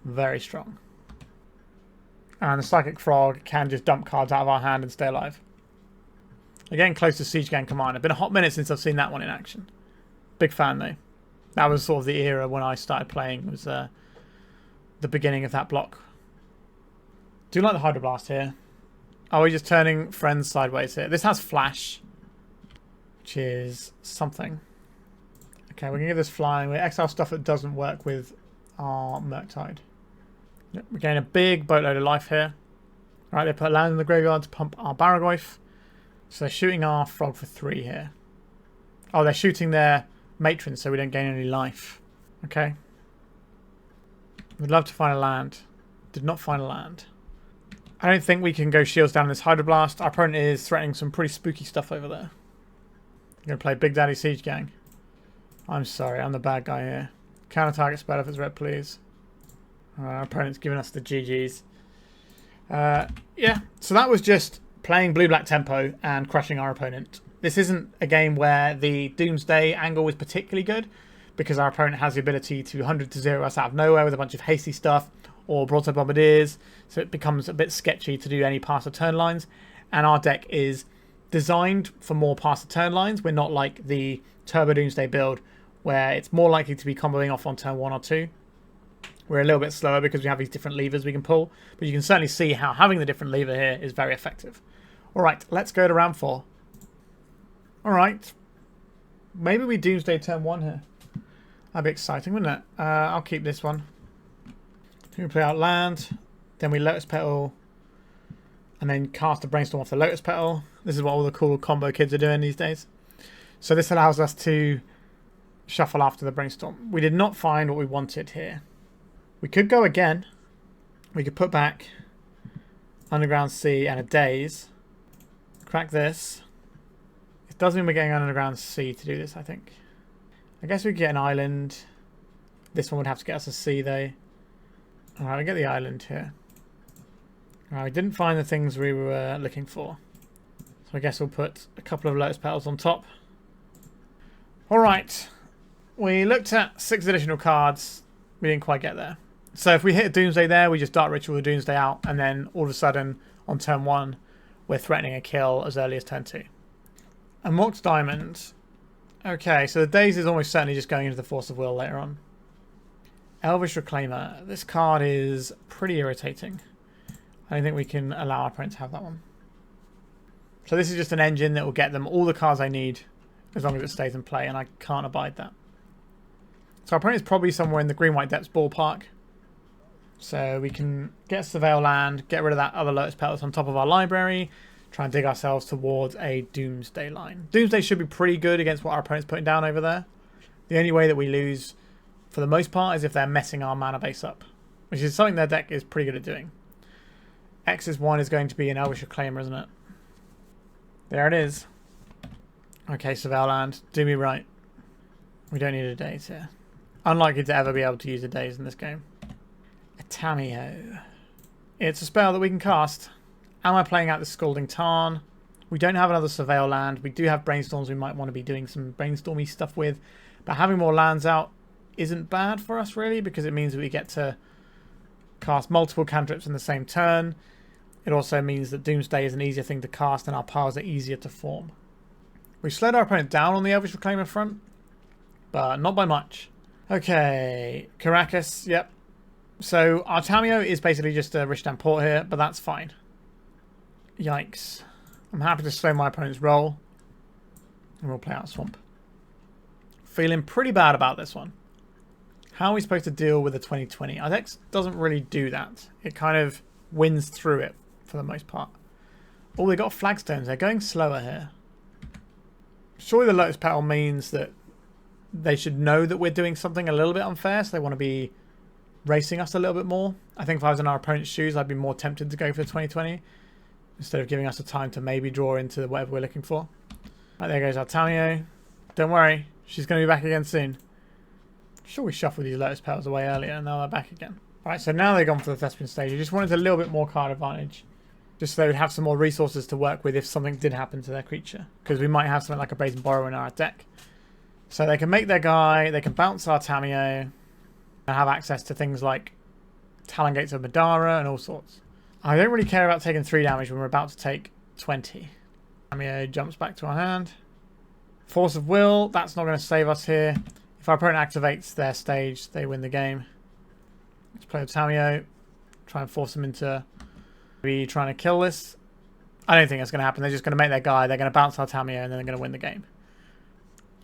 very strong. And the Psychic Frog can just dump cards out of our hand and stay alive. Again, close to Siege Gang Command. It's been a hot minute since I've seen that one in action. Big fan though. That was sort of the era when I started playing. It was the beginning of that block. Do like the Hydroblast here. Are we just turning friends sideways here? This has Flash, which is something. Okay, we're going to give this flying. We exile stuff that doesn't work with our Murktide. Yep, we're getting a big boatload of life here. Alright, they put land in the graveyard to pump our Barrowgoyf. So they're shooting our Frog for 3 here. Oh, they're shooting their Matron so we don't gain any life. Okay. We'd love to find a land. Did not find a land. I don't think we can go shields down in this Hydroblast. Our opponent is threatening some pretty spooky stuff over there. I'm going to play Big Daddy Siege Gang. I'm sorry, I'm the bad guy here. Counter target spell if it's red, please. Our opponent's giving us the GGs. Yeah, so that was just playing blue-black tempo and crushing our opponent. This isn't a game where the Doomsday angle is particularly good because our opponent has the ability to 100-0 us out of nowhere with a bunch of hasty stuff or Broadside Bombardiers, so it becomes a bit sketchy to do any pass-the-turn lines. And our deck is designed for more pass-the-turn lines. We're not like the Turbo Doomsday build where it's more likely to be comboing off on turn 1 or 2. We're a little bit slower because we have these different levers we can pull, but you can certainly see how having the different lever here is very effective. Alright, let's go to round 4. Alright. Maybe we Doomsday turn 1 here. That'd be exciting, wouldn't it? I'll keep this one. We play out land. Then we Lotus Petal and then cast a Brainstorm off the Lotus Petal. This is what all the cool combo kids are doing these days. So this allows us to shuffle after the Brainstorm. We did not find what we wanted here. We could go again. We could put back Underground Sea and a Daze. Crack this. It does mean we're getting Underground Sea to do this, I think. I guess we could get an island. This one would have to get us a sea, though. Alright, we get the island here. Alright, we didn't find the things we were looking for. So I guess we'll put a couple of Lotus Petals on top. Alright. We looked at 6 additional cards. We didn't quite get there. So if we hit a Doomsday there, we just Dark Ritual the Doomsday out, and then all of a sudden, on turn 1, we're threatening a kill as early as turn 2. And Mox Diamond. Okay, so the Daze is almost certainly just going into the Force of Will later on. Elvish Reclaimer. This card is pretty irritating. I don't think we can allow our opponent to have that one. So this is just an engine that will get them all the cards I need as long as it stays in play, and I can't abide that. So our opponent is probably somewhere in the Green-White Depths ballpark. So we can get Surveil Land, get rid of that other Lotus Petal that's on top of our library, try and dig ourselves towards a Doomsday line. Doomsday should be pretty good against what our opponent's putting down over there. The only way that we lose, for the most part, is if they're messing our mana base up, which is something their deck is pretty good at doing. X's one is going to be an Elvish Reclaimer, isn't it? There it is. Okay, Surveil Land, do me right. We don't need a Daze here. Unlikely to ever be able to use a Daze in this game. A Tamiyo. It's a spell that we can cast. Am I playing out the Scalding Tarn? We don't have another Surveil Land. We do have Brainstorms we might want to be doing some brainstormy stuff with. But having more lands out isn't bad for us, really, because it means that we get to cast multiple cantrips in the same turn. It also means that Doomsday is an easier thing to cast and our piles are easier to form. We slowed our opponent down on the Elvish Reclaimer front, but not by much. Okay, Caracas, yep. So our Tamiyo is basically just a Rishdam Port here, but that's fine. Yikes. I'm happy to slow my opponent's roll. And we'll play out Swamp. Feeling pretty bad about this one. How are we supposed to deal with the 2020? Our deck doesn't really do that. It kind of wins through it for the most part. Oh, they got flagstones. They're going slower here. Surely the Lotus Petal means that they should know that we're doing something a little bit unfair, so they want to be racing us a little bit more. I think if I was in our opponent's shoes, I'd be more tempted to go for 2020 instead of giving us the time to maybe draw into whatever we're looking for. Right, there goes our Tamiyo. Don't worry, she's going to be back again soon. Sure, we shuffled these Lotus Petals away earlier and now they're back again. Right, so now they've gone for the Thespian stage. I just wanted a little bit more card advantage, just so they would have some more resources to work with if something did happen to their creature, because we might have something like a Brazen Borrower in our deck. So they can make their guy, they can bounce our Tamiyo, and have access to things like Talon Gates of Madara and all sorts. I don't really care about taking 3 damage when we're about to take 20. Tamiyo jumps back to our hand. Force of Will, that's not going to save us here. If our opponent activates their stage, they win the game. Let's play with Tamiyo. Try and force them into maybe trying to kill this. I don't think that's going to happen. They're just going to make their guy. They're going to bounce our Tamiyo and then they're going to win the game.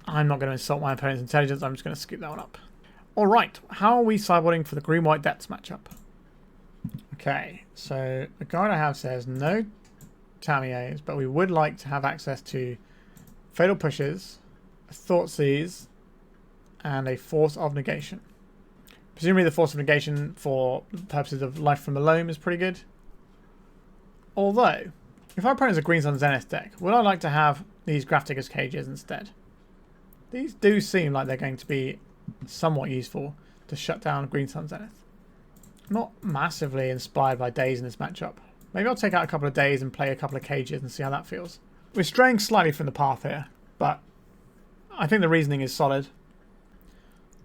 I'm not going to insult my opponent's intelligence. I'm just going to scoop that one up. Alright, how are we sideboarding for the Green-White Depths matchup? Okay, so the guide I have says no Tamiyos, but we would like to have access to Fatal Pushes, a Thoughtseize, and a Force of Negation. Presumably the Force of Negation for purposes of Life from the Loam is pretty good. Although, if our opponent is a Green Sun Zenith deck, would I like to have these Grafdigger's Cages instead? These do seem like they're going to be somewhat useful to shut down Green Sun Zenith. Not massively inspired by Daze in this matchup. Maybe I'll take out a couple of Daze and play a couple of Cages and see how that feels. We're straying slightly from the path here, but I think the reasoning is solid.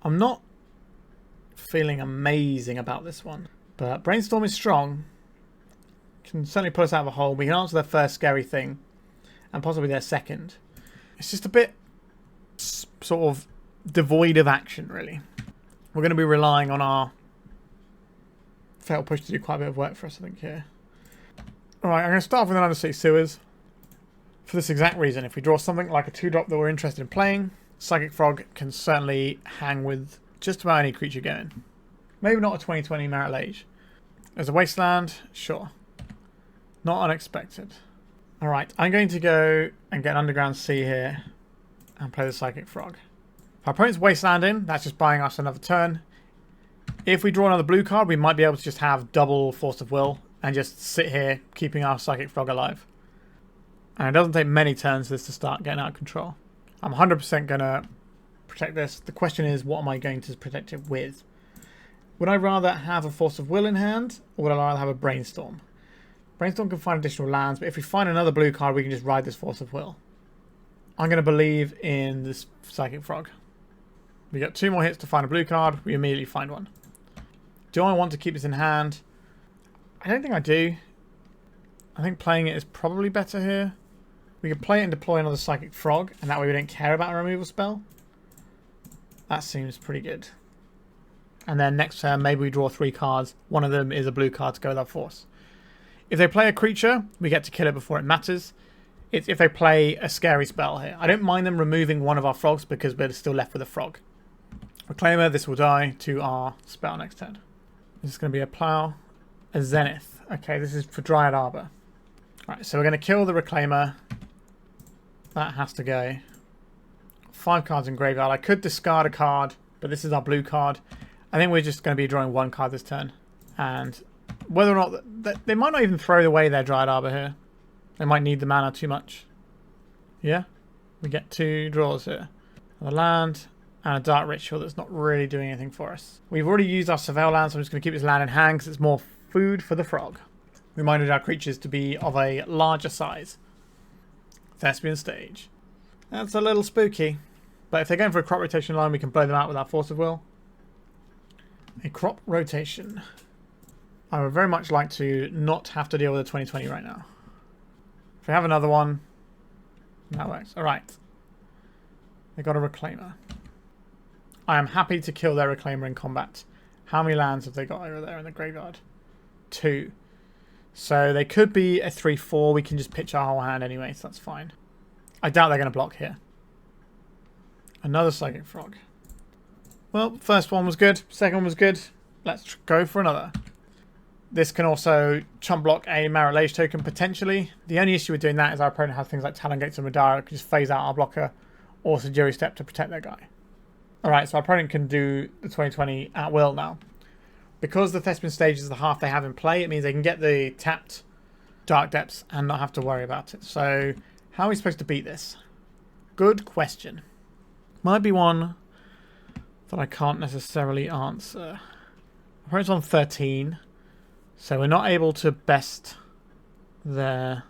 I'm not feeling amazing about this one, but Brainstorm is strong. Can certainly pull us out of a hole. We can answer their first scary thing, and possibly their second. It's just a bit sort of devoid of action, really. We're going to be relying on our Fatal Push to do quite a bit of work for us, I think, here. Alright, I'm going to start off with an Undercity Sewers. For this exact reason, if we draw something like a 2-drop that we're interested in playing, Psychic Frog can certainly hang with just about any creature going. Maybe not a 2020 Merit Age. There's a wasteland. Sure. Not unexpected. Alright, I'm going to go and get an Underground Sea here and play the Psychic Frog. If our opponent's wastelanding, that's just buying us another turn. If we draw another blue card, we might be able to just have double Force of Will and just sit here, keeping our Psychic Frog alive. And it doesn't take many turns for this to start getting out of control. I'm 100% going to protect this. The question is, what am I going to protect it with? Would I rather have a Force of Will in hand, or would I rather have a Brainstorm? Brainstorm can find additional lands, but if we find another blue card, we can just ride this Force of Will. I'm going to believe in this Psychic Frog. We got 2 more hits to find a blue card. We immediately find one. Do I want to keep this in hand? I don't think I do. I think playing it is probably better here. We could play it and deploy another Psychic Frog, and that way we don't care about a removal spell. That seems pretty good. And then next turn, maybe we draw 3 cards. One of them is a blue card to go with our force. If they play a creature, we get to kill it before it matters. It's if they play a scary spell here. I don't mind them removing one of our frogs because we're still left with a frog. Reclaimer, this will die to our spell next turn. This is going to be a Plow, a Zenith. Okay, this is for Dryad Arbor. Alright, so we're going to kill the Reclaimer. That has to go. 5 cards in graveyard. I could discard a card, but this is our blue card. I think we're just going to be drawing 1 card this turn. And whether or not... They might not even throw away their Dryad Arbor here. They might need the mana too much. Yeah? We get 2 draws here. A land and a Dark Ritual that's not really doing anything for us. We've already used our Surveil land, so I'm just going to keep this land in hand because it's more food for the frog. We reminded our creatures to be of a larger size. Thespian Stage. That's a little spooky. But if they're going for a crop rotation line, we can blow them out with our Force of Will. A crop rotation. I would very much like to not have to deal with a 2020 right now. If we have another one, that works. Alright. They got a Reclaimer. I am happy to kill their Reclaimer in combat. How many lands have they got over there in the graveyard? 2. So they could be a 3-4. We can just pitch our whole hand anyway, so that's fine. I doubt they're going to block here. Another Psychic Frog. Well, first one was good. Second one was good. Let's go for another. This can also chump block a Marrowlage token, potentially. The only issue with doing that is our opponent has things like Talon Gates and Radara that can just phase out our blocker, or Sejiri Step to protect their guy. Alright, so our opponent can do the 2020 at will now. Because the Thespian Stage is the half they have in play, it means they can get the tapped Dark Depths and not have to worry about it. So, how are we supposed to beat this? Good question. Might be one that I can't necessarily answer. Our opponent's on 13. So we're not able to best their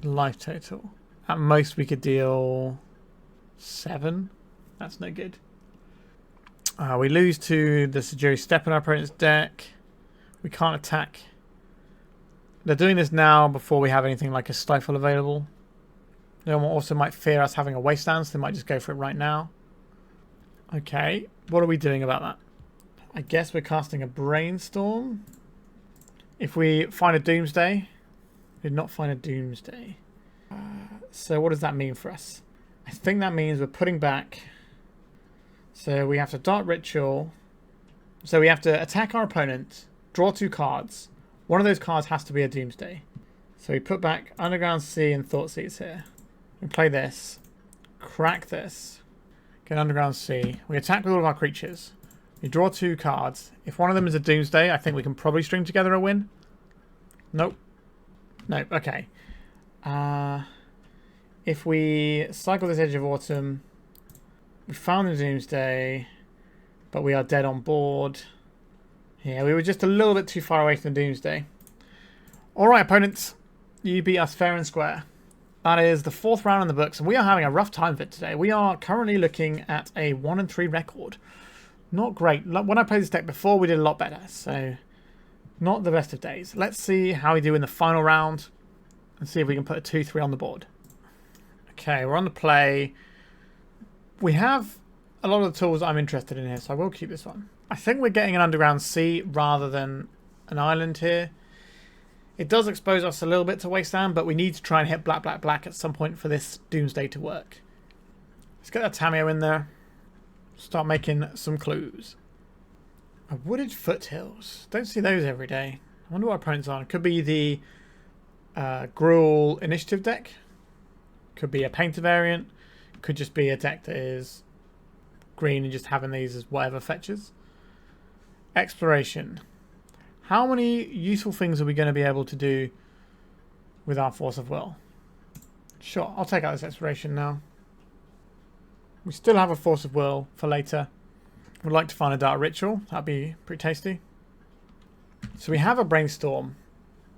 life total. At most we could deal 7. That's no good. We lose to the Sejiri Step in our opponent's deck. We can't attack. They're doing this now before we have anything like a Stifle available. They also might fear us having a Wasteland, so they might just go for it right now. Okay, what are we doing about that? I guess we're casting a Brainstorm. If we find a Doomsday, we did not find a Doomsday. So what does that mean for us? I think that means we're putting back. So we have to Dark Ritual. So we have to attack our opponent, draw 2 cards. One of those cards has to be a Doomsday. So we put back Underground Sea and Thoughtseize here. We play this, crack this, get Underground Sea. We attack with all of our creatures. We draw 2 cards. If one of them is a Doomsday, I think we can probably string together a win. Nope. Nope, okay. If we cycle this Edge of Autumn, we found the Doomsday, but we are dead on board. Yeah, we were just a little bit too far away from the Doomsday. Alright, opponents. You beat us fair and square. That is the 4th round in the books, and we are having a rough time of it today. We are currently looking at a 1-3 record. Not great. When I played this deck before, we did a lot better. So, not the best of days. Let's see how we do in the final round. And see if we can put a 2-3 on the board. Okay, we're on the play. We have a lot of the tools I'm interested in here, so I will keep this one. I think we're getting an Underground Sea rather than an island here. It does expose us a little bit to Wasteland, but we need to try and hit black, black, black at some point for this Doomsday to work. Let's get that Tamiyo in there. Start making some clues. A Wooded Foothills. Don't see those every day. I wonder what our opponent's on. It could be the Gruul Initiative deck. Could be a Painter variant. Could just be a deck that is green and just having these as whatever fetches. Exploration. How many useful things are we going to be able to do with our Force of Will? Sure, I'll take out this Exploration now. We still have a Force of Will for later. We'd like to find a Dark Ritual. That'd be pretty tasty. So we have a Brainstorm.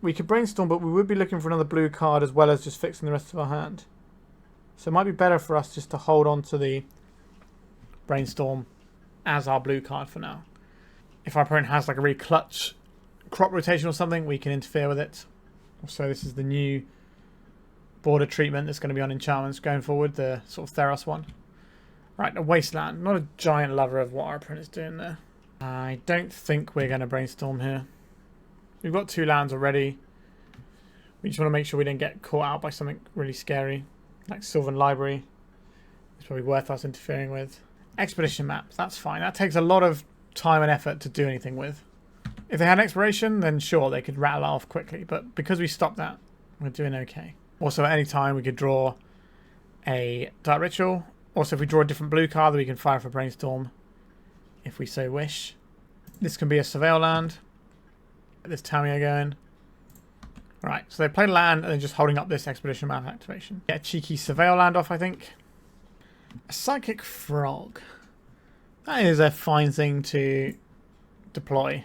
We could Brainstorm, but we would be looking for another blue card as well as just fixing the rest of our hand. So it might be better for us just to hold on to the Brainstorm as our blue card for now. If our opponent has like a really clutch crop rotation or something, we can interfere with it. Also, this is the new border treatment that's going to be on enchantments going forward, the sort of Theros one. Right, a Wasteland. Not a giant lover of what our opponent's doing there. I don't think we're going to Brainstorm here. We've got 2 lands already. We just want to make sure we don't get caught out by something really scary, like Sylvan Library. It's probably worth us interfering with. Expedition maps, that's fine. That takes a lot of time and effort to do anything with. If they had Exploration, then sure, they could rattle off quickly. But because we stopped that, we're doing okay. Also, at any time, we could draw a Dark Ritual. Also, if we draw a different blue card, we can fire for Brainstorm if we so wish. This can be a Surveil land. Get this Tamiyo going. Right, so they played a land and they're just holding up this Expedition map activation. Get a cheeky Surveil land off, I think. A Psychic Frog. That is a fine thing to deploy.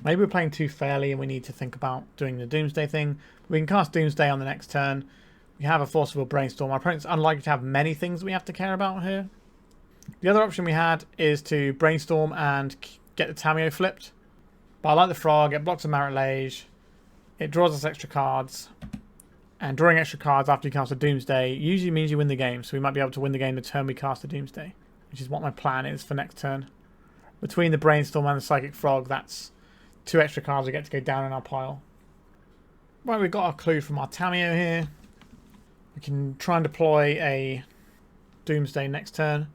Maybe we're playing too fairly and we need to think about doing the Doomsday thing. We can cast Doomsday on the next turn. We have a Force of Will Brainstorm. Our opponent's unlikely to have many things we have to care about here. The other option we had is to Brainstorm and get the Tamiyo flipped. But I like the Frog. It blocks a Marit Lage. It draws us extra cards. And drawing extra cards after you cast a Doomsday usually means you win the game. So we might be able to win the game the turn we cast a Doomsday, which is what my plan is for next turn. Between the Brainstorm and the Psychic Frog, that's 2 extra cards we get to go down in our pile. Right, we've got our clue from our Tamiyo here. We can try and deploy a Doomsday next turn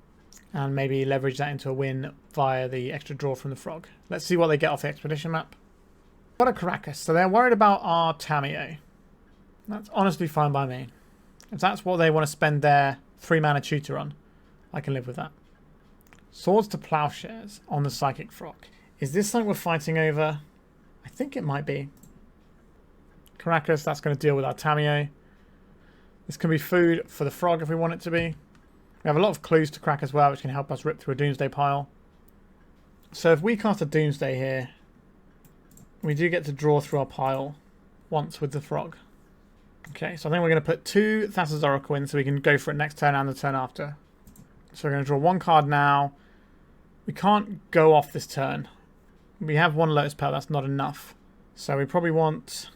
and maybe leverage that into a win via the extra draw from the Frog. Let's see what they get off the Expedition map. Got a Caracas, so they're worried about our Tamiyo. That's honestly fine by me. If that's what they want to spend their 3-mana tutor on, I can live with that. Swords to Plowshares on the Psychic Frog. Is this something we're fighting over? I think it might be. Caracas, that's going to deal with our Tamiyo. This can be food for the Frog if we want it to be. We have a lot of clues to crack as well, which can help us rip through a Doomsday pile. So if we cast a Doomsday here, we do get to draw through our pile once with the Frog. Okay, so I think we're going to put 2 Thassa's Oracle in so we can go for it next turn and the turn after. So we're going to draw 1 card now. We can't go off this turn. We have 1 Lotus Petal, that's not enough. So we probably want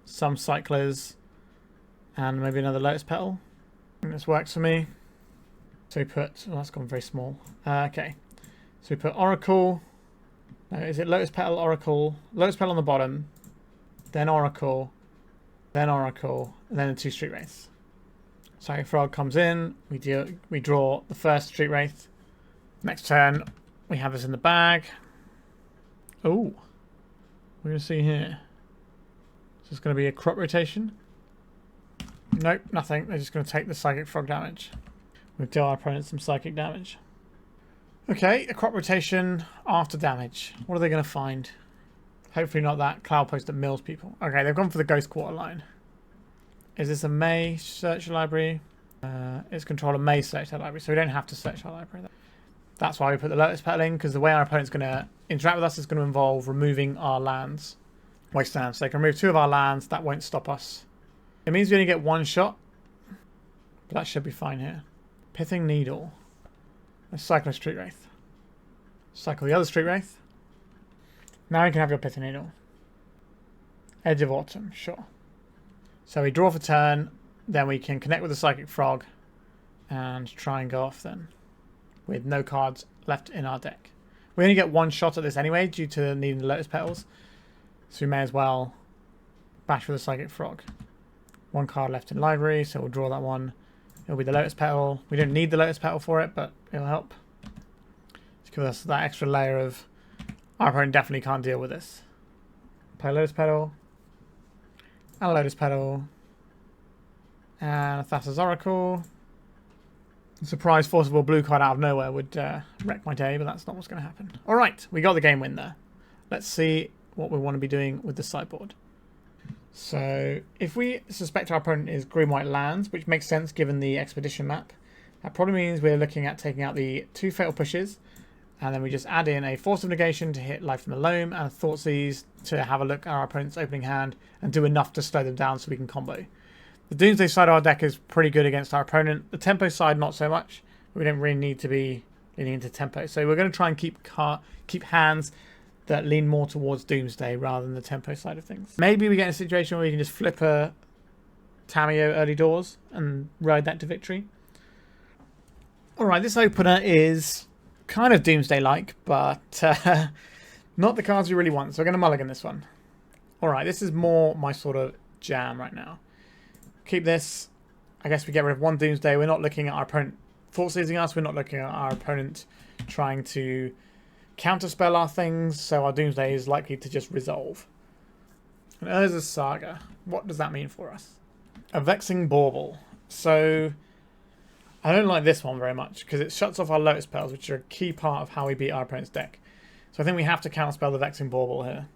some Cyclers and maybe another Lotus Petal. I think this works for me. So we put, oh, that's gone very small. Okay, so we put Oracle. No, is it Lotus Petal, Oracle? Lotus Petal on the bottom, then Oracle, and then the 2 Street Wraiths. Psychic Frog comes in, we draw the first Street Wraith. Next turn, we have this in the bag. Oh, we're going to see here. Is this going to be a crop rotation? Nope, nothing. They're just going to take the Psychic Frog damage. We'll deal our opponent some psychic damage. Okay, a crop rotation after damage. What are they going to find? Hopefully not that cloud post that mills people. Okay, they've gone for the Ghost Quarter line. Is this a May search library? It's control a May search that library, so we don't have to search our library. That's why we put the Lotus Petal in, because the way our opponent's going to interact with us is going to involve removing our lands. Wasteland. So they can remove 2 of our lands. That won't stop us. It means we only get 1 shot. But that should be fine here. Pithing Needle. Let's cycle a Street Wraith. Cycle the other Street Wraith. Now you can have your Pithing Needle. Edge of Autumn. Sure. So we draw for turn. Then we can connect with the Psychic Frog. And try and go off then. With no cards left in our deck. We only get 1 shot at this anyway due to needing the Lotus Petals. So we may as well bash with the Psychic Frog. 1 card left in library, so we'll draw that one. It'll be the Lotus Petal. We don't need the Lotus Petal for it, but it'll help. Just give us that extra layer of our opponent definitely can't deal with this. Play Lotus Petal. And Lotus Petal. And Thassa's Oracle. Surprise forcible blue card out of nowhere would wreck my day, but that's not what's going to happen. Alright, we got the game win there. Let's see what we want to be doing with the sideboard. So, if we suspect our opponent is green-white lands, which makes sense given the expedition map, that probably means we're looking at taking out the 2 Fatal Pushes, and then we just add in a Force of Negation to hit Life from the Loam, and a Thoughtseize to have a look at our opponent's opening hand and do enough to slow them down so we can combo. The Doomsday side of our deck is pretty good against our opponent. The Tempo side, not so much. We don't really need to be leaning into Tempo. So we're going to try and keep hands that lean more towards Doomsday rather than the Tempo side of things. Maybe we get in a situation where we can just flip a Tamiyo early doors and ride that to victory. Alright, this opener is kind of Doomsday-like, but not the cards we really want. So we're going to mulligan this one. Alright, this is more my sort of jam right now. Keep this. I guess we get rid of one Doomsday. We're not looking at our opponent Thoughtseizing us. We're not looking at our opponent trying to counterspell our things. So our Doomsday is likely to just resolve. And Urza's Saga. What does that mean for us? A Vexing Bauble. So I don't like this one very much because it shuts off our Lotus Petals, which are a key part of how we beat our opponent's deck. So I think we have to counterspell the Vexing Bauble here.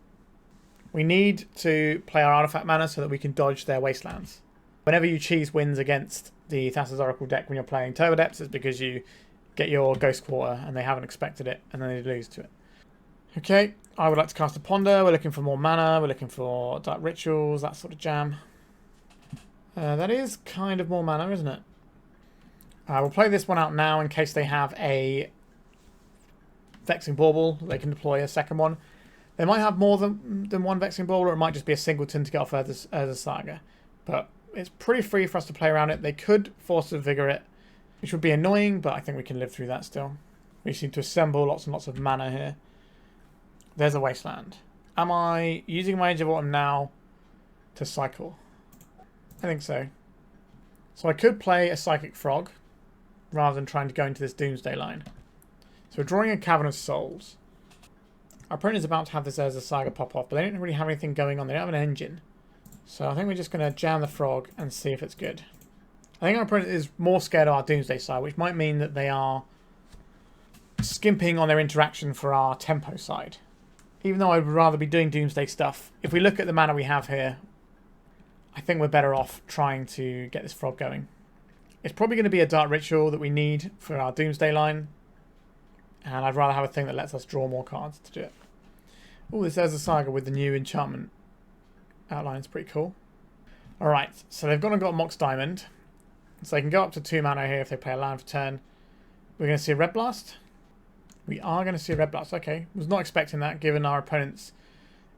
We need to play our artifact mana so that we can dodge their wastelands. Whenever you cheese wins against the Thassa's Oracle deck when you're playing Turbo Depths, it's because you get your Ghost Quarter and they haven't expected it and then they lose to it. Okay, I would like to cast a Ponder. We're looking for more mana. We're looking for Dark Rituals, that sort of jam. That is kind of more mana, isn't it? We'll play this one out now in case they have a Vexing Bauble. They can deploy a second one. They might have more than one Vexing Bauble, or it might just be a singleton to get off Urza's Saga. But it's pretty free for us to play around it. They could Force of Vigor it, which would be annoying, but I think we can live through that still. We seem to assemble lots and lots of mana here. There's a Wasteland. Am I using my Age of Autumn now to cycle? I think so. So I could play a Psychic Frog rather than trying to go into this Doomsday line. So we're drawing a Cavern of Souls. Our opponent is about to have this Urza's Saga pop off, but they don't really have anything going on. They don't have an engine. So I think we're just going to jam the Frog and see if it's good. I think our opponent is more scared of our Doomsday side, which might mean that they are skimping on their interaction for our Tempo side. Even though I would rather be doing Doomsday stuff, if we look at the mana we have here, I think we're better off trying to get this Frog going. It's probably going to be a Dark Ritual that we need for our Doomsday line. And I'd rather have a thing that lets us draw more cards to do it. Oh, this Urza's Saga with the new enchantment outline is pretty cool. Alright, so they've gone and got Mox Diamond. So they can go up to 2 mana here if they play a land for turn. We're going to see a Red Blast. We are going to see a Red Blast. Okay, was not expecting that given our opponents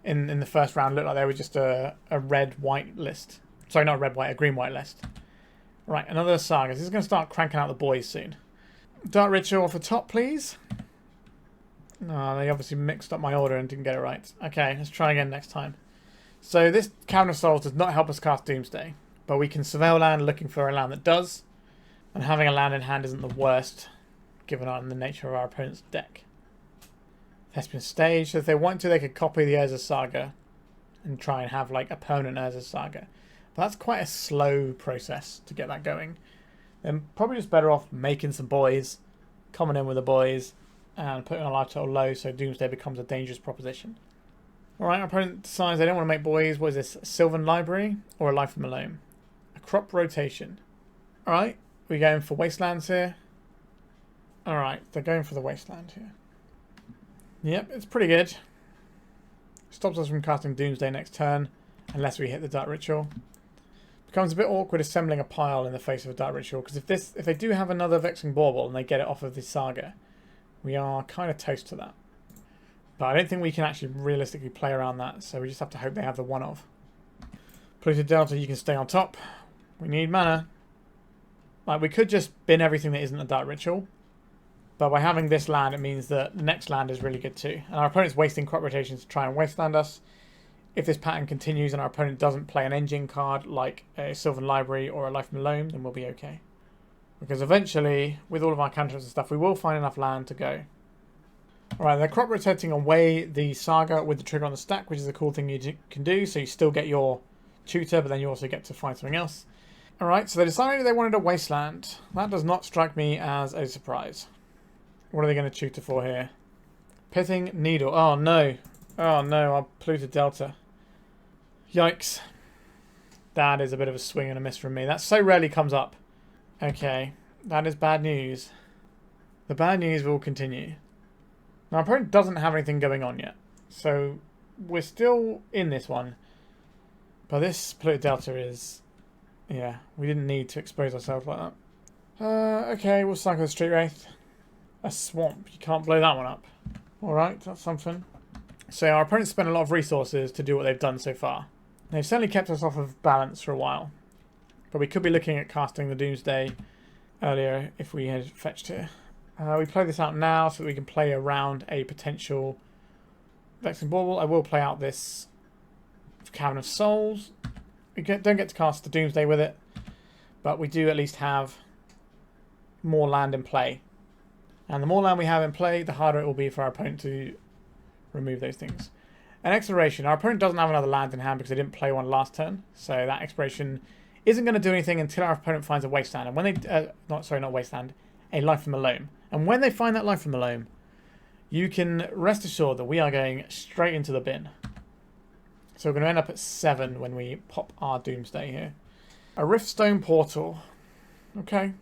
in the first round looked like they were just a red-white list. Sorry, not a red-white, a green-white list. Right, another Saga. This is going to start cranking out the boys soon. Dark Ritual off the top, please. No, they obviously mixed up my order and didn't get it right. Okay, let's try again next time. So this Cavern of Souls does not help us cast Doomsday, but we can surveil land looking for a land that does, and having a land in hand isn't the worst, given the nature of our opponent's deck. Thespian Stage, so if they want to, they could copy the Urza's Saga and try and have like a permanent Urza's Saga. But that's quite a slow process to get that going. Then probably just better off making some boys, coming in with the boys, and putting our life total low so Doomsday becomes a dangerous proposition. Alright, our opponent decides they don't want to make boys. What is this? A Sylvan Library or a Life from Malone? A Crop Rotation. Alright, we're going for Wastelands here. Alright, they're going for the Wasteland here. Yep, it's pretty good. Stops us from casting Doomsday next turn, unless we hit the Dark Ritual. Becomes a bit awkward assembling a pile in the face of a Dark Ritual, because if they do have another Vexing Bauble and they get it off of the Saga, we are kind of toast to that. But I don't think we can actually realistically play around that, so we just have to hope they have the one of. Polluted Delta, you can stay on top. We need mana. Like, we could just bin everything that isn't a Dark Ritual, but by having this land, it means that the next land is really good too. And our opponent's wasting crop rotations to try and wasteland us. If this pattern continues and our opponent doesn't play an engine card like a Sylvan Library or a Life from Loam, then we'll be okay. Because eventually, with all of our cantrips and stuff, we will find enough land to go. Alright, they're crop rotating away the Saga with the trigger on the stack, which is a cool thing you can do. So you still get your tutor, but then you also get to find something else. Alright, so they decided they wanted a wasteland. That does not strike me as a surprise. What are they going to tutor for here? Pithing Needle. Oh no. Oh no, our Polluted Delta. Yikes. That is a bit of a swing and a miss from me. That so rarely comes up. Okay, that is bad news. The bad news will continue. Now, our opponent doesn't have anything going on yet. So, we're still in this one. But this Polluted Delta is... Yeah, we didn't need to expose ourselves like that. Okay, we'll cycle the Street Wraith. A swamp. You can't blow that one up. Alright, that's something. So our opponents spent a lot of resources to do what they've done so far. They've certainly kept us off of balance for a while. But we could be looking at casting the Doomsday earlier if we had fetched here. We play this out now so that we can play around a potential Vexing Bauble. I will play out this Cavern of Souls. We don't get to cast the Doomsday with it, but we do at least have more land in play. And the more land we have in play, the harder it will be for our opponent to remove those things. An Exploration. Our opponent doesn't have another land in hand because they didn't play one last turn, so that Exploration isn't going to do anything until our opponent finds a Wasteland. And when they... not Wasteland. A Life from the Loam. And when they find that Life from the Loam, you can rest assured that we are going straight into the bin. So we're going to end up at 7 when we pop our Doomsday here. A Riftstone Portal. Okay.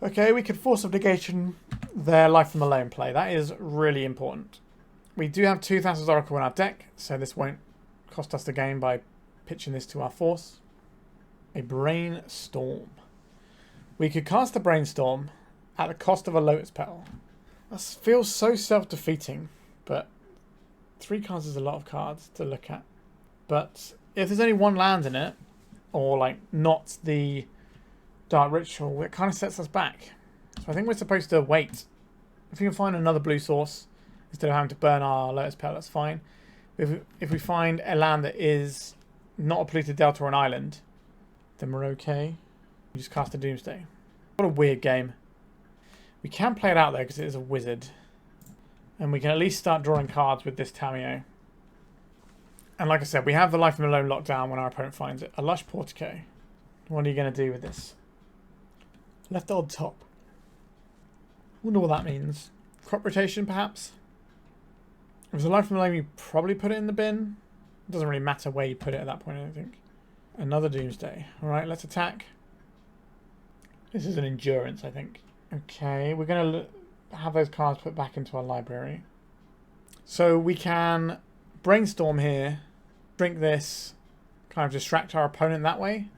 Okay, we could Force of Negation their Life from the Loam play. That is really important. We do have 2 Thassa's Oracle in our deck, so this won't cost us the game by pitching this to our Force. A Brainstorm. We could cast the Brainstorm at the cost of a Lotus Petal. That feels so self-defeating, but 3 cards is a lot of cards to look at. But if there's only 1 land in it, or like not the Dark Ritual, it kind of sets us back. So I think we're supposed to wait. If we can find another blue source, instead of having to burn our Lotus Petal, that's fine. If we find a land that is not a Polluted Delta or an island, then we're okay. We just cast a Doomsday. What a weird game. We can play it out there because it is a wizard. And we can at least start drawing cards with this Tamiyo. And like I said, we have the Life from the Loam locked down when our opponent finds it. A Lush Portico. What are you going to do with this? Left on top. Wonder what that means. Crop rotation, perhaps? If it's a Life from the Loam, you probably put it in the bin. It doesn't really matter where you put it at that point, I don't think. Another Doomsday. Alright, let's attack. This is an Endurance, I think. Okay, we're going to have those cards put back into our library. So we can Brainstorm here, drink this, kind of distract our opponent that way.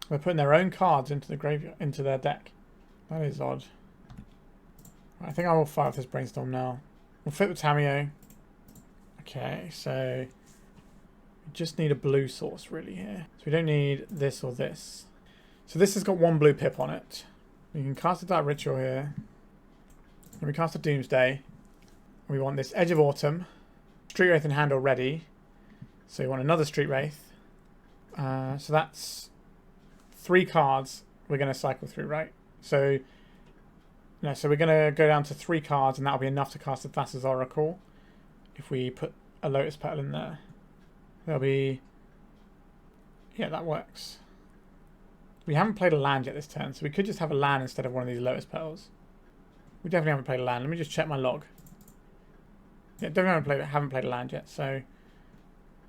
We're putting their own cards into the graveyard, into their deck. That is odd. I think I will fire off this Brainstorm now. We'll fit the Tamiyo. Okay, so we just need a blue source really here. So we don't need this or this. So this has got 1 blue pip on it. We can cast a Dark Ritual here. And we cast a Doomsday. We want this Edge of Autumn. Street Wraith in hand already. So we want another Street Wraith. So that's 3 cards we're going to cycle through, right? So, no, so we're going to go down to 3 cards, and that'll be enough to cast the Thassa's Oracle. If we put a Lotus Petal in there. There'll be... Yeah, that works. We haven't played a land yet this turn, so we could just have a land instead of one of these Lotus Petals. We definitely haven't played a land. Let me just check my log. Yeah, definitely haven't played a land yet, so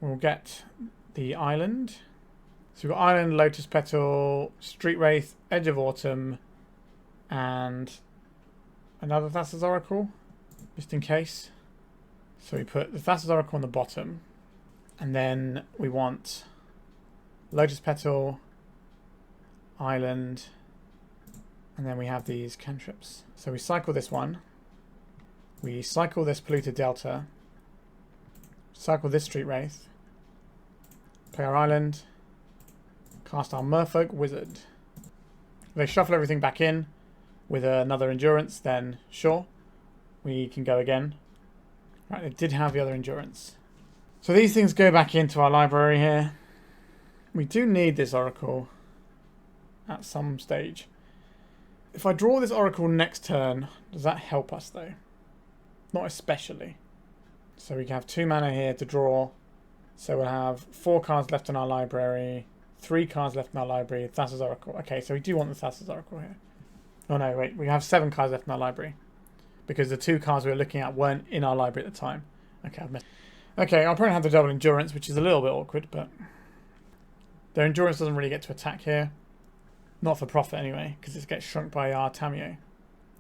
we'll get the island. So we've got island, Lotus Petal, Street Wraith, Edge of Autumn, and another Thassa's Oracle, just in case. So we put the Thassa's Oracle on the bottom, and then we want Lotus Petal, island, and then we have these cantrips. So we cycle this one. We cycle this Polluted Delta, cycle this Street Wraith, play our island, cast our Merfolk Wizard. If they shuffle everything back in with another Endurance, then sure, we can go again. Right, they did have the other Endurance. So these things go back into our library here. We do need this Oracle at some stage. If I draw this Oracle next turn, does that help us though? Not especially. So we can have 2 mana here to draw. So we'll have 4 cards left in our library, 3 cards left in our library, Thassa's Oracle. Okay, so we do want the Thassa's Oracle here. Oh no, wait, we have 7 cards left in our library. Because the 2 cards we were looking at weren't in our library at the time. Okay, I've missed. Okay, I'll probably have the double endurance, which is a little bit awkward, but their endurance doesn't really get to attack here. Not for profit anyway, because it gets shrunk by our Tamiyo. And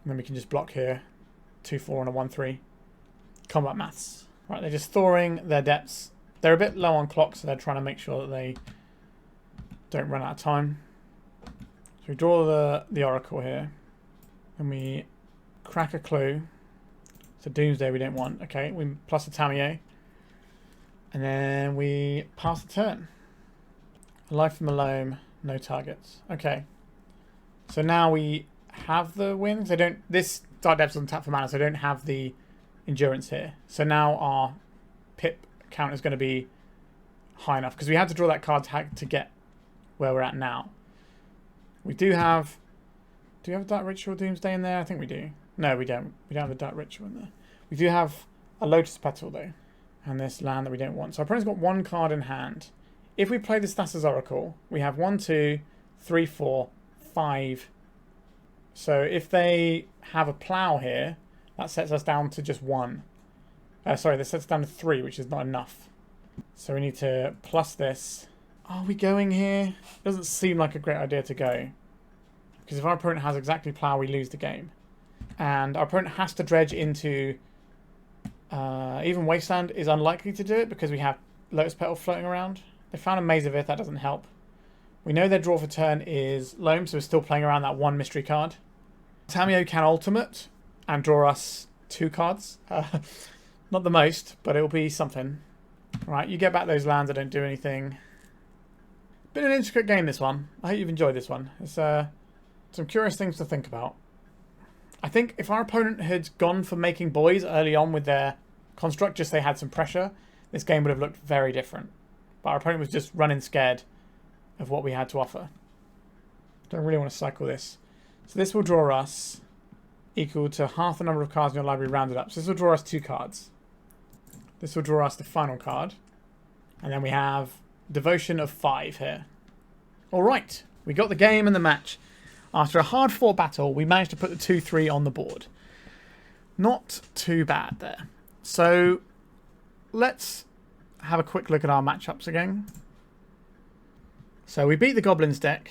then we can just block here. 2-4 and a 1-3. Combat maths. Right, they're just thawing their depths. They're a bit low on clock, so they're trying to make sure that they don't run out of time. So we draw the Oracle here. And we crack a clue. So Doomsday we don't want. Okay, we plus a Tamiyo. And then we pass the turn. A life from a loam, no targets. Okay. So now we have the wins. They don't. This Dark Depths doesn't tap for mana, so they don't have the endurance here. So now our pip count is going to be high enough because we had to draw that card to get where we're at now. We do have. Do we have a Dark Ritual Doomsday in there? I think we do. No, we don't. We don't have a Dark Ritual in there. We do have a Lotus Petal though, and this land that we don't want. So our opponent's got 1 card in hand. If we play this Thassa's Oracle, we have 1, 2, 3, 4, 5. So if they have a plow here, that sets us down to just 1. Sorry, that sets us down to 3, which is not enough. So we need to plus this. Are we going here? Doesn't seem like a great idea to go. Because if our opponent has exactly plow, we lose the game. And our opponent has to dredge into... even Wasteland is unlikely to do it because we have Lotus Petal floating around. They found a Maze of Ith, that doesn't help. We know their draw for turn is loam, so we're still playing around that 1 mystery card. Tamiyo can ultimate and draw us 2 cards. Not the most, but it will be something. Right, you get back those lands that don't do anything. Been an intricate game, this one. I hope you've enjoyed this one. It's some curious things to think about. I think if our opponent had gone for making boys early on with their construct, just they had some pressure, this game would have looked very different. But our opponent was just running scared of what we had to offer. Don't really want to cycle this. So this will draw us equal to half the number of cards in your library rounded up. So this will draw us 2 cards. This will draw us the final card. And then we have Devotion of 5 here. Alright, we got the game and the match. After a hard-fought battle, we managed to put the 2-3 on the board. Not too bad there. So let's have a quick look at our matchups again. So we beat the Goblins deck.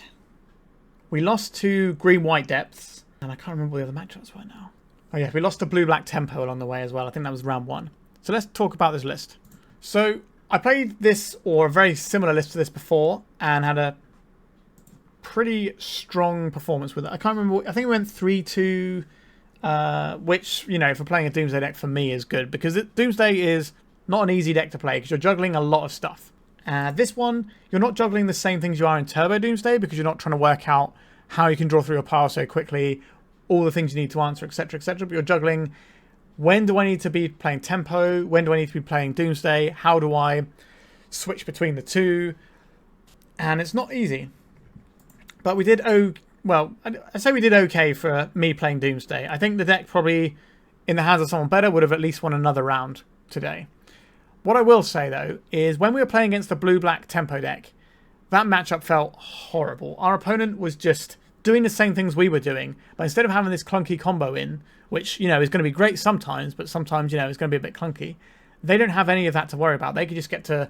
We lost to Green-White Depths. And I can't remember what the other matchups were now. Oh yeah, we lost to Blue-Black Tempo along the way as well. I think that was round 1. So let's talk about this list. So I played this, or a very similar list to this before, and had a pretty strong performance with it. I can't remember. I think it went 3-2, which, you know, for playing a Doomsday deck for me is good. Because Doomsday is not an easy deck to play because you're juggling a lot of stuff. This one, you're not juggling the same things you are in Turbo Doomsday because you're not trying to work out how you can draw through your pile so quickly, all the things you need to answer, etc., etc. But you're juggling, when do I need to be playing Tempo? When do I need to be playing Doomsday? How do I switch between the two? And it's not easy. But we did, well, I say we did okay for me playing Doomsday. I think the deck probably, in the hands of someone better, would have at least won another round today. What I will say, though, is when we were playing against the blue-black Tempo deck, that matchup felt horrible. Our opponent was just doing the same things we were doing, but instead of having this clunky combo in, which, you know, is going to be great sometimes, but sometimes, you know, it's going to be a bit clunky, they don't have any of that to worry about. They could just get to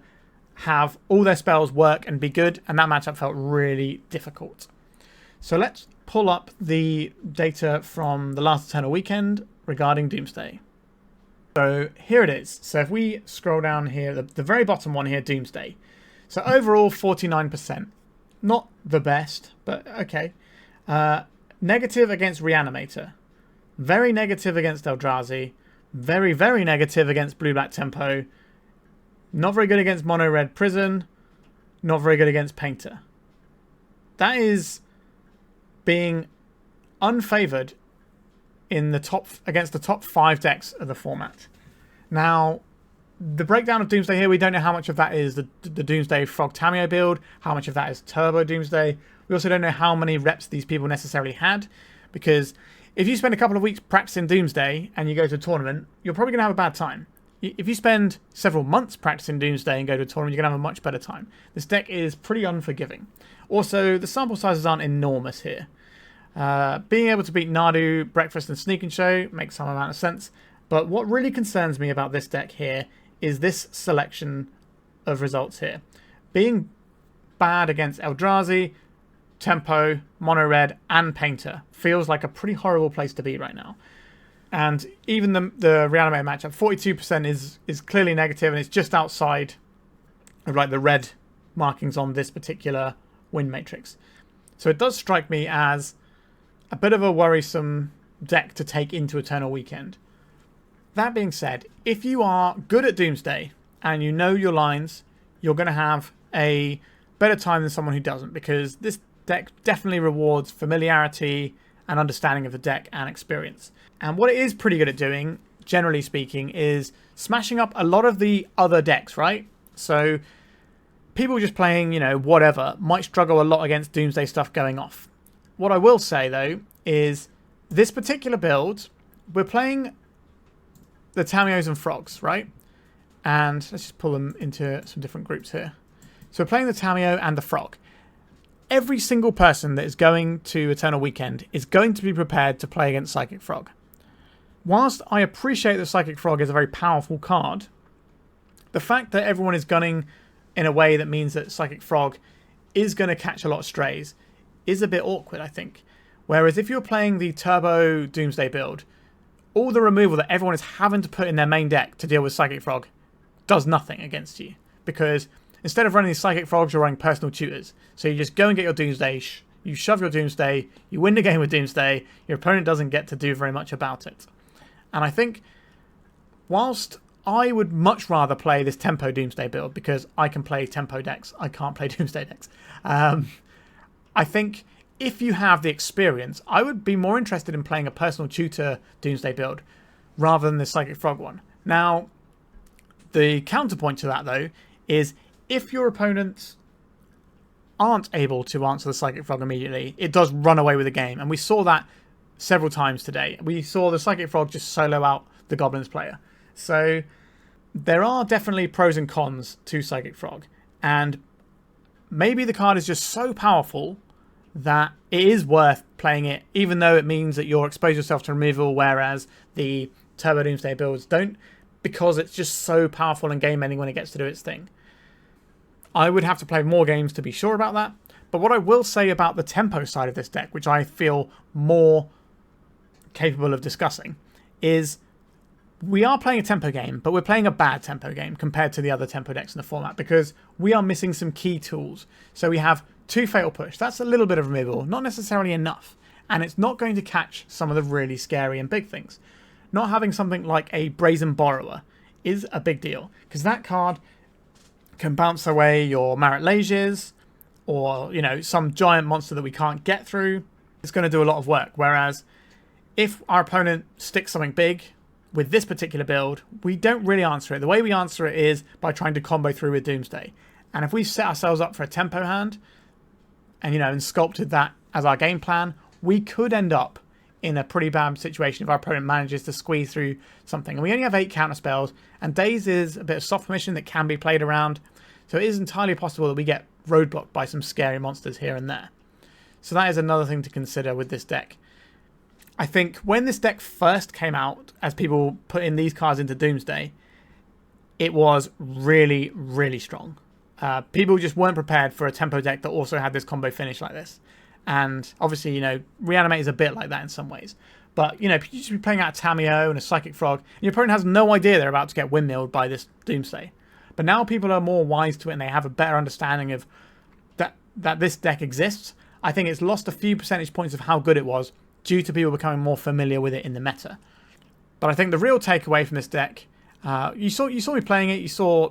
have all their spells work and be good, and that matchup felt really difficult. So let's pull up the data from the last Eternal Weekend regarding Doomsday. So here it is. So if we scroll down here, the very bottom one here, Doomsday. So overall, 49%. Not the best, but okay. Negative against Reanimator. Very negative against Eldrazi. Very, very negative against Blue-Black Tempo. Not very good against Mono-Red Prison. Not very good against Painter. That is being unfavored in the top against the top 5 decks of the format. Now, the breakdown of Doomsday here, we don't know how much of that is the Doomsday Frog Tamiyo build, how much of that is Turbo Doomsday. We also don't know how many reps these people necessarily had, because if you spend a couple of weeks practicing Doomsday and you go to a tournament, you're probably going to have a bad time. If you spend several months practicing Doomsday and go to a tournament, you're going to have a much better time. This deck is pretty unforgiving. Also, the sample sizes aren't enormous here. Being able to beat Nadu, Breakfast, and Sneak and Show makes some amount of sense. But what really concerns me about this deck here is this selection of results here. Being bad against Eldrazi, Tempo, Mono Red, and Painter feels like a pretty horrible place to be right now. And even the reanimated matchup, 42% is clearly negative, and it's just outside of like the red markings on this particular win matrix. So it does strike me as a bit of a worrisome deck to take into Eternal Weekend. That being said, if you are good at Doomsday and you know your lines, you're going to have a better time than someone who doesn't, because this deck definitely rewards familiarity and understanding of the deck and experience. And what it is pretty good at doing, generally speaking, is smashing up a lot of the other decks, right? So people just playing, whatever, might struggle a lot against Doomsday stuff going off. What I will say, though, is this particular build, we're playing the Tamiyos and Frogs, right? And let's just pull them into some different groups here. So we're playing the Tamiyo and the Frog. Every single person that is going to Eternal Weekend is going to be prepared to play against Psychic Frog. Whilst I appreciate that Psychic Frog is a very powerful card, the fact that everyone is gunning in a way that means that Psychic Frog is going to catch a lot of strays is a bit awkward, I think. Whereas if you're playing the Turbo Doomsday build, all the removal that everyone is having to put in their main deck to deal with Psychic Frog does nothing against you. Because instead of running these Psychic Frogs, you're running personal tutors. So you just go and get your Doomsday, you shove your Doomsday, you win the game with Doomsday, your opponent doesn't get to do very much about it. And I think, whilst I would much rather play this Tempo Doomsday build, because I can play Tempo decks, I can't play Doomsday decks. I think if you have the experience, I would be more interested in playing a personal tutor Doomsday build rather than the Psychic Frog one. Now, the counterpoint to that, though, is if your opponents aren't able to answer the Psychic Frog immediately, it does run away with the game. And we saw that several times today. We saw the Psychic Frog just solo out the Goblins player. So there are definitely pros and cons to Psychic Frog. And maybe the card is just so powerful that it is worth playing it, even though it means that you'll expose yourself to removal, whereas the Turbo Doomsday builds don't, because it's just so powerful and game-ending when it gets to do its thing. I would have to play more games to be sure about that. But what I will say about the tempo side of this deck, which I feel more capable of discussing, is we are playing a tempo game, but we're playing a bad tempo game compared to the other tempo decks in the format, because we are missing some key tools. So we have 2 Fatal Push. That's a little bit of removal, not necessarily enough. And it's not going to catch some of the really scary and big things. Not having something like a Brazen Borrower is a big deal, because that card can bounce away your Marit Leges, or, some giant monster that we can't get through. It's going to do a lot of work. Whereas if our opponent sticks something big with this particular build, we don't really answer it. The way we answer it is by trying to combo through with Doomsday. And if we set ourselves up for a tempo hand and sculpted that as our game plan, we could end up in a pretty bad situation if our opponent manages to squeeze through something. And we only have 8 counter spells, and Daze is a bit of soft permission that can be played around. So it is entirely possible that we get roadblocked by some scary monsters here and there. So that is another thing to consider with this deck. I think when this deck first came out, as people put in these cards into Doomsday, it was really, really strong. People just weren't prepared for a tempo deck that also had this combo finish like this. And obviously, Reanimate is a bit like that in some ways. But, you should be playing out a Tamiyo and a Psychic Frog, and your opponent has no idea they're about to get windmilled by this Doomsday. But now people are more wise to it, and they have a better understanding of that this deck exists. I think it's lost a few percentage points of how good it was due to people becoming more familiar with it in the meta. But I think the real takeaway from this deck, you saw me playing it, you saw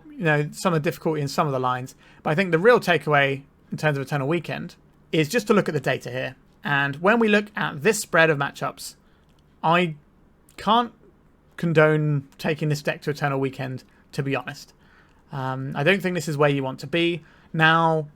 some of the difficulty in some of the lines, but I think the real takeaway in terms of Eternal Weekend is just to look at the data here. And when we look at this spread of matchups, I can't condone taking this deck to Eternal Weekend, to be honest. I don't think this is where you want to be. Now,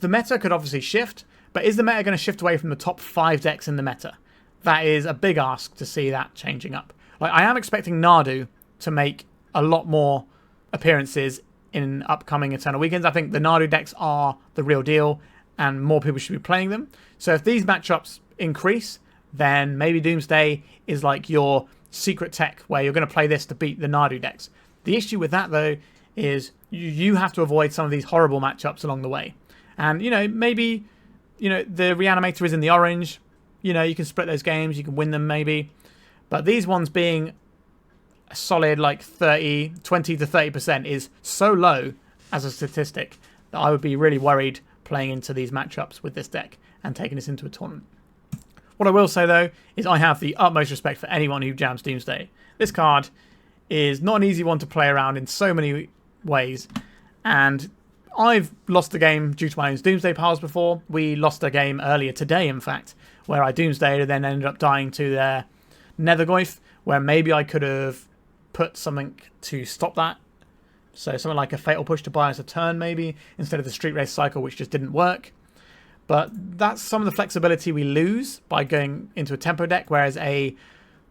the meta could obviously shift, but is the meta going to shift away from the top 5 decks in the meta? that is a big ask to see that changing up. Like, I am expecting Nardu to make a lot more appearances in upcoming Eternal Weekends. I think the Nardu decks are the real deal, and more people should be playing them. So if these matchups increase, then maybe Doomsday is like your secret tech where you're going to play this to beat the Nardu decks. The issue with that, though, is you have to avoid some of these horrible matchups along the way. And, maybe, the Reanimator is in the orange. You can split those games. You can win them, maybe. But these ones being a solid, like, 20 to 30% is so low as a statistic that I would be really worried playing into these matchups with this deck and taking this into a tournament. What I will say, though, is I have the utmost respect for anyone who jams Doomsday. This card is not an easy one to play around in so many ways, and I've lost a game due to my own Doomsday piles before. We lost a game earlier today, in fact, where I Doomsdayed and then ended up dying to their Nethergoyf, where maybe I could have put something to stop that. So something like a Fatal Push to buy us a turn, maybe, instead of the Street Wraith cycle, which just didn't work. But that's some of the flexibility we lose by going into a tempo deck, whereas a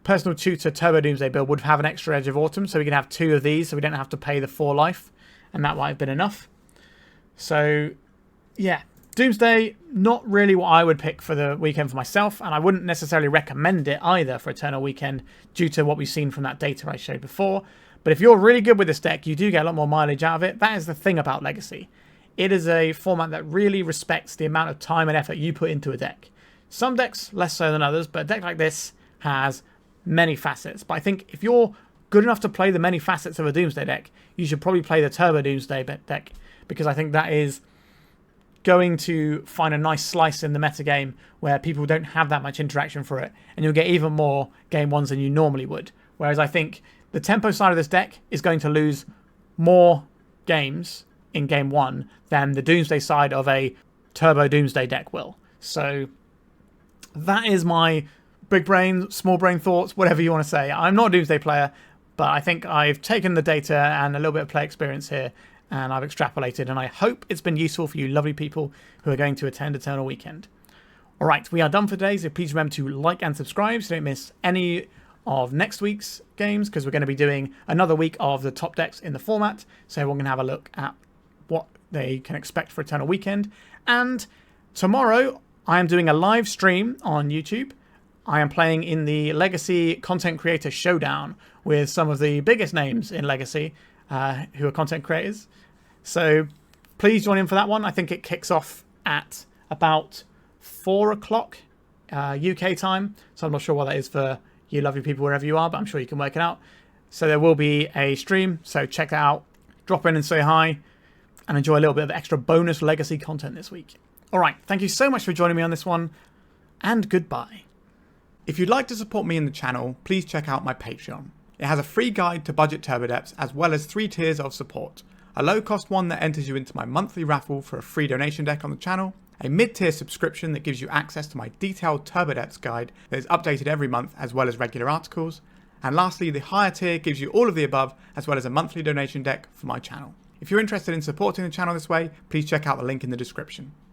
Personal Tutor Turbo Doomsday build would have an extra Edge of Autumn, so we can have 2 of these, so we don't have to pay the 4 life, and that might have been enough. So, yeah, Doomsday, not really what I would pick for the weekend for myself, and I wouldn't necessarily recommend it either for Eternal Weekend due to what we've seen from that data I showed before. But if you're really good with this deck, you do get a lot more mileage out of it. That is the thing about Legacy. It is a format that really respects the amount of time and effort you put into a deck. Some decks less so than others, but a deck like this has many facets. But I think if you're good enough to play the many facets of a Doomsday deck, you should probably play the Turbo Doomsday deck, because I think that is going to find a nice slice in the metagame where people don't have that much interaction for it, and you'll get even more game ones than you normally would. Whereas I think the tempo side of this deck is going to lose more games in game 1 than the Doomsday side of a Turbo Doomsday deck will. So that is my big brain, small brain thoughts, whatever you want to say. I'm not a Doomsday player, but I think I've taken the data and a little bit of play experience here, and I've extrapolated, and I hope it's been useful for you lovely people who are going to attend Eternal Weekend. Alright, we are done for today, so please remember to like and subscribe so you don't miss any of next week's games, because we're going to be doing another week of the top decks in the format, so everyone can have a look at what they can expect for Eternal Weekend. And tomorrow I am doing a live stream on YouTube. I am playing in the Legacy Content Creator Showdown with some of the biggest names in Legacy who are content creators. So please join in for that one. I think it kicks off at about 4 o'clock UK time. So I'm not sure what that is for you lovely people wherever you are, but I'm sure you can work it out. So there will be a stream, so check that out. Drop in and say hi and enjoy a little bit of extra bonus Legacy content this week. Alright, thank you so much for joining me on this one, and goodbye. If you'd like to support me in the channel, please check out my Patreon. It has a free guide to budget turbo depths as well as 3 tiers of support. A low cost one that enters you into my monthly raffle for a free donation deck on the channel, a mid-tier subscription that gives you access to my detailed turbo depths guide that is updated every month as well as regular articles, and lastly the higher tier gives you all of the above as well as a monthly donation deck for my channel. If you're interested in supporting the channel this way, please check out the link in the description.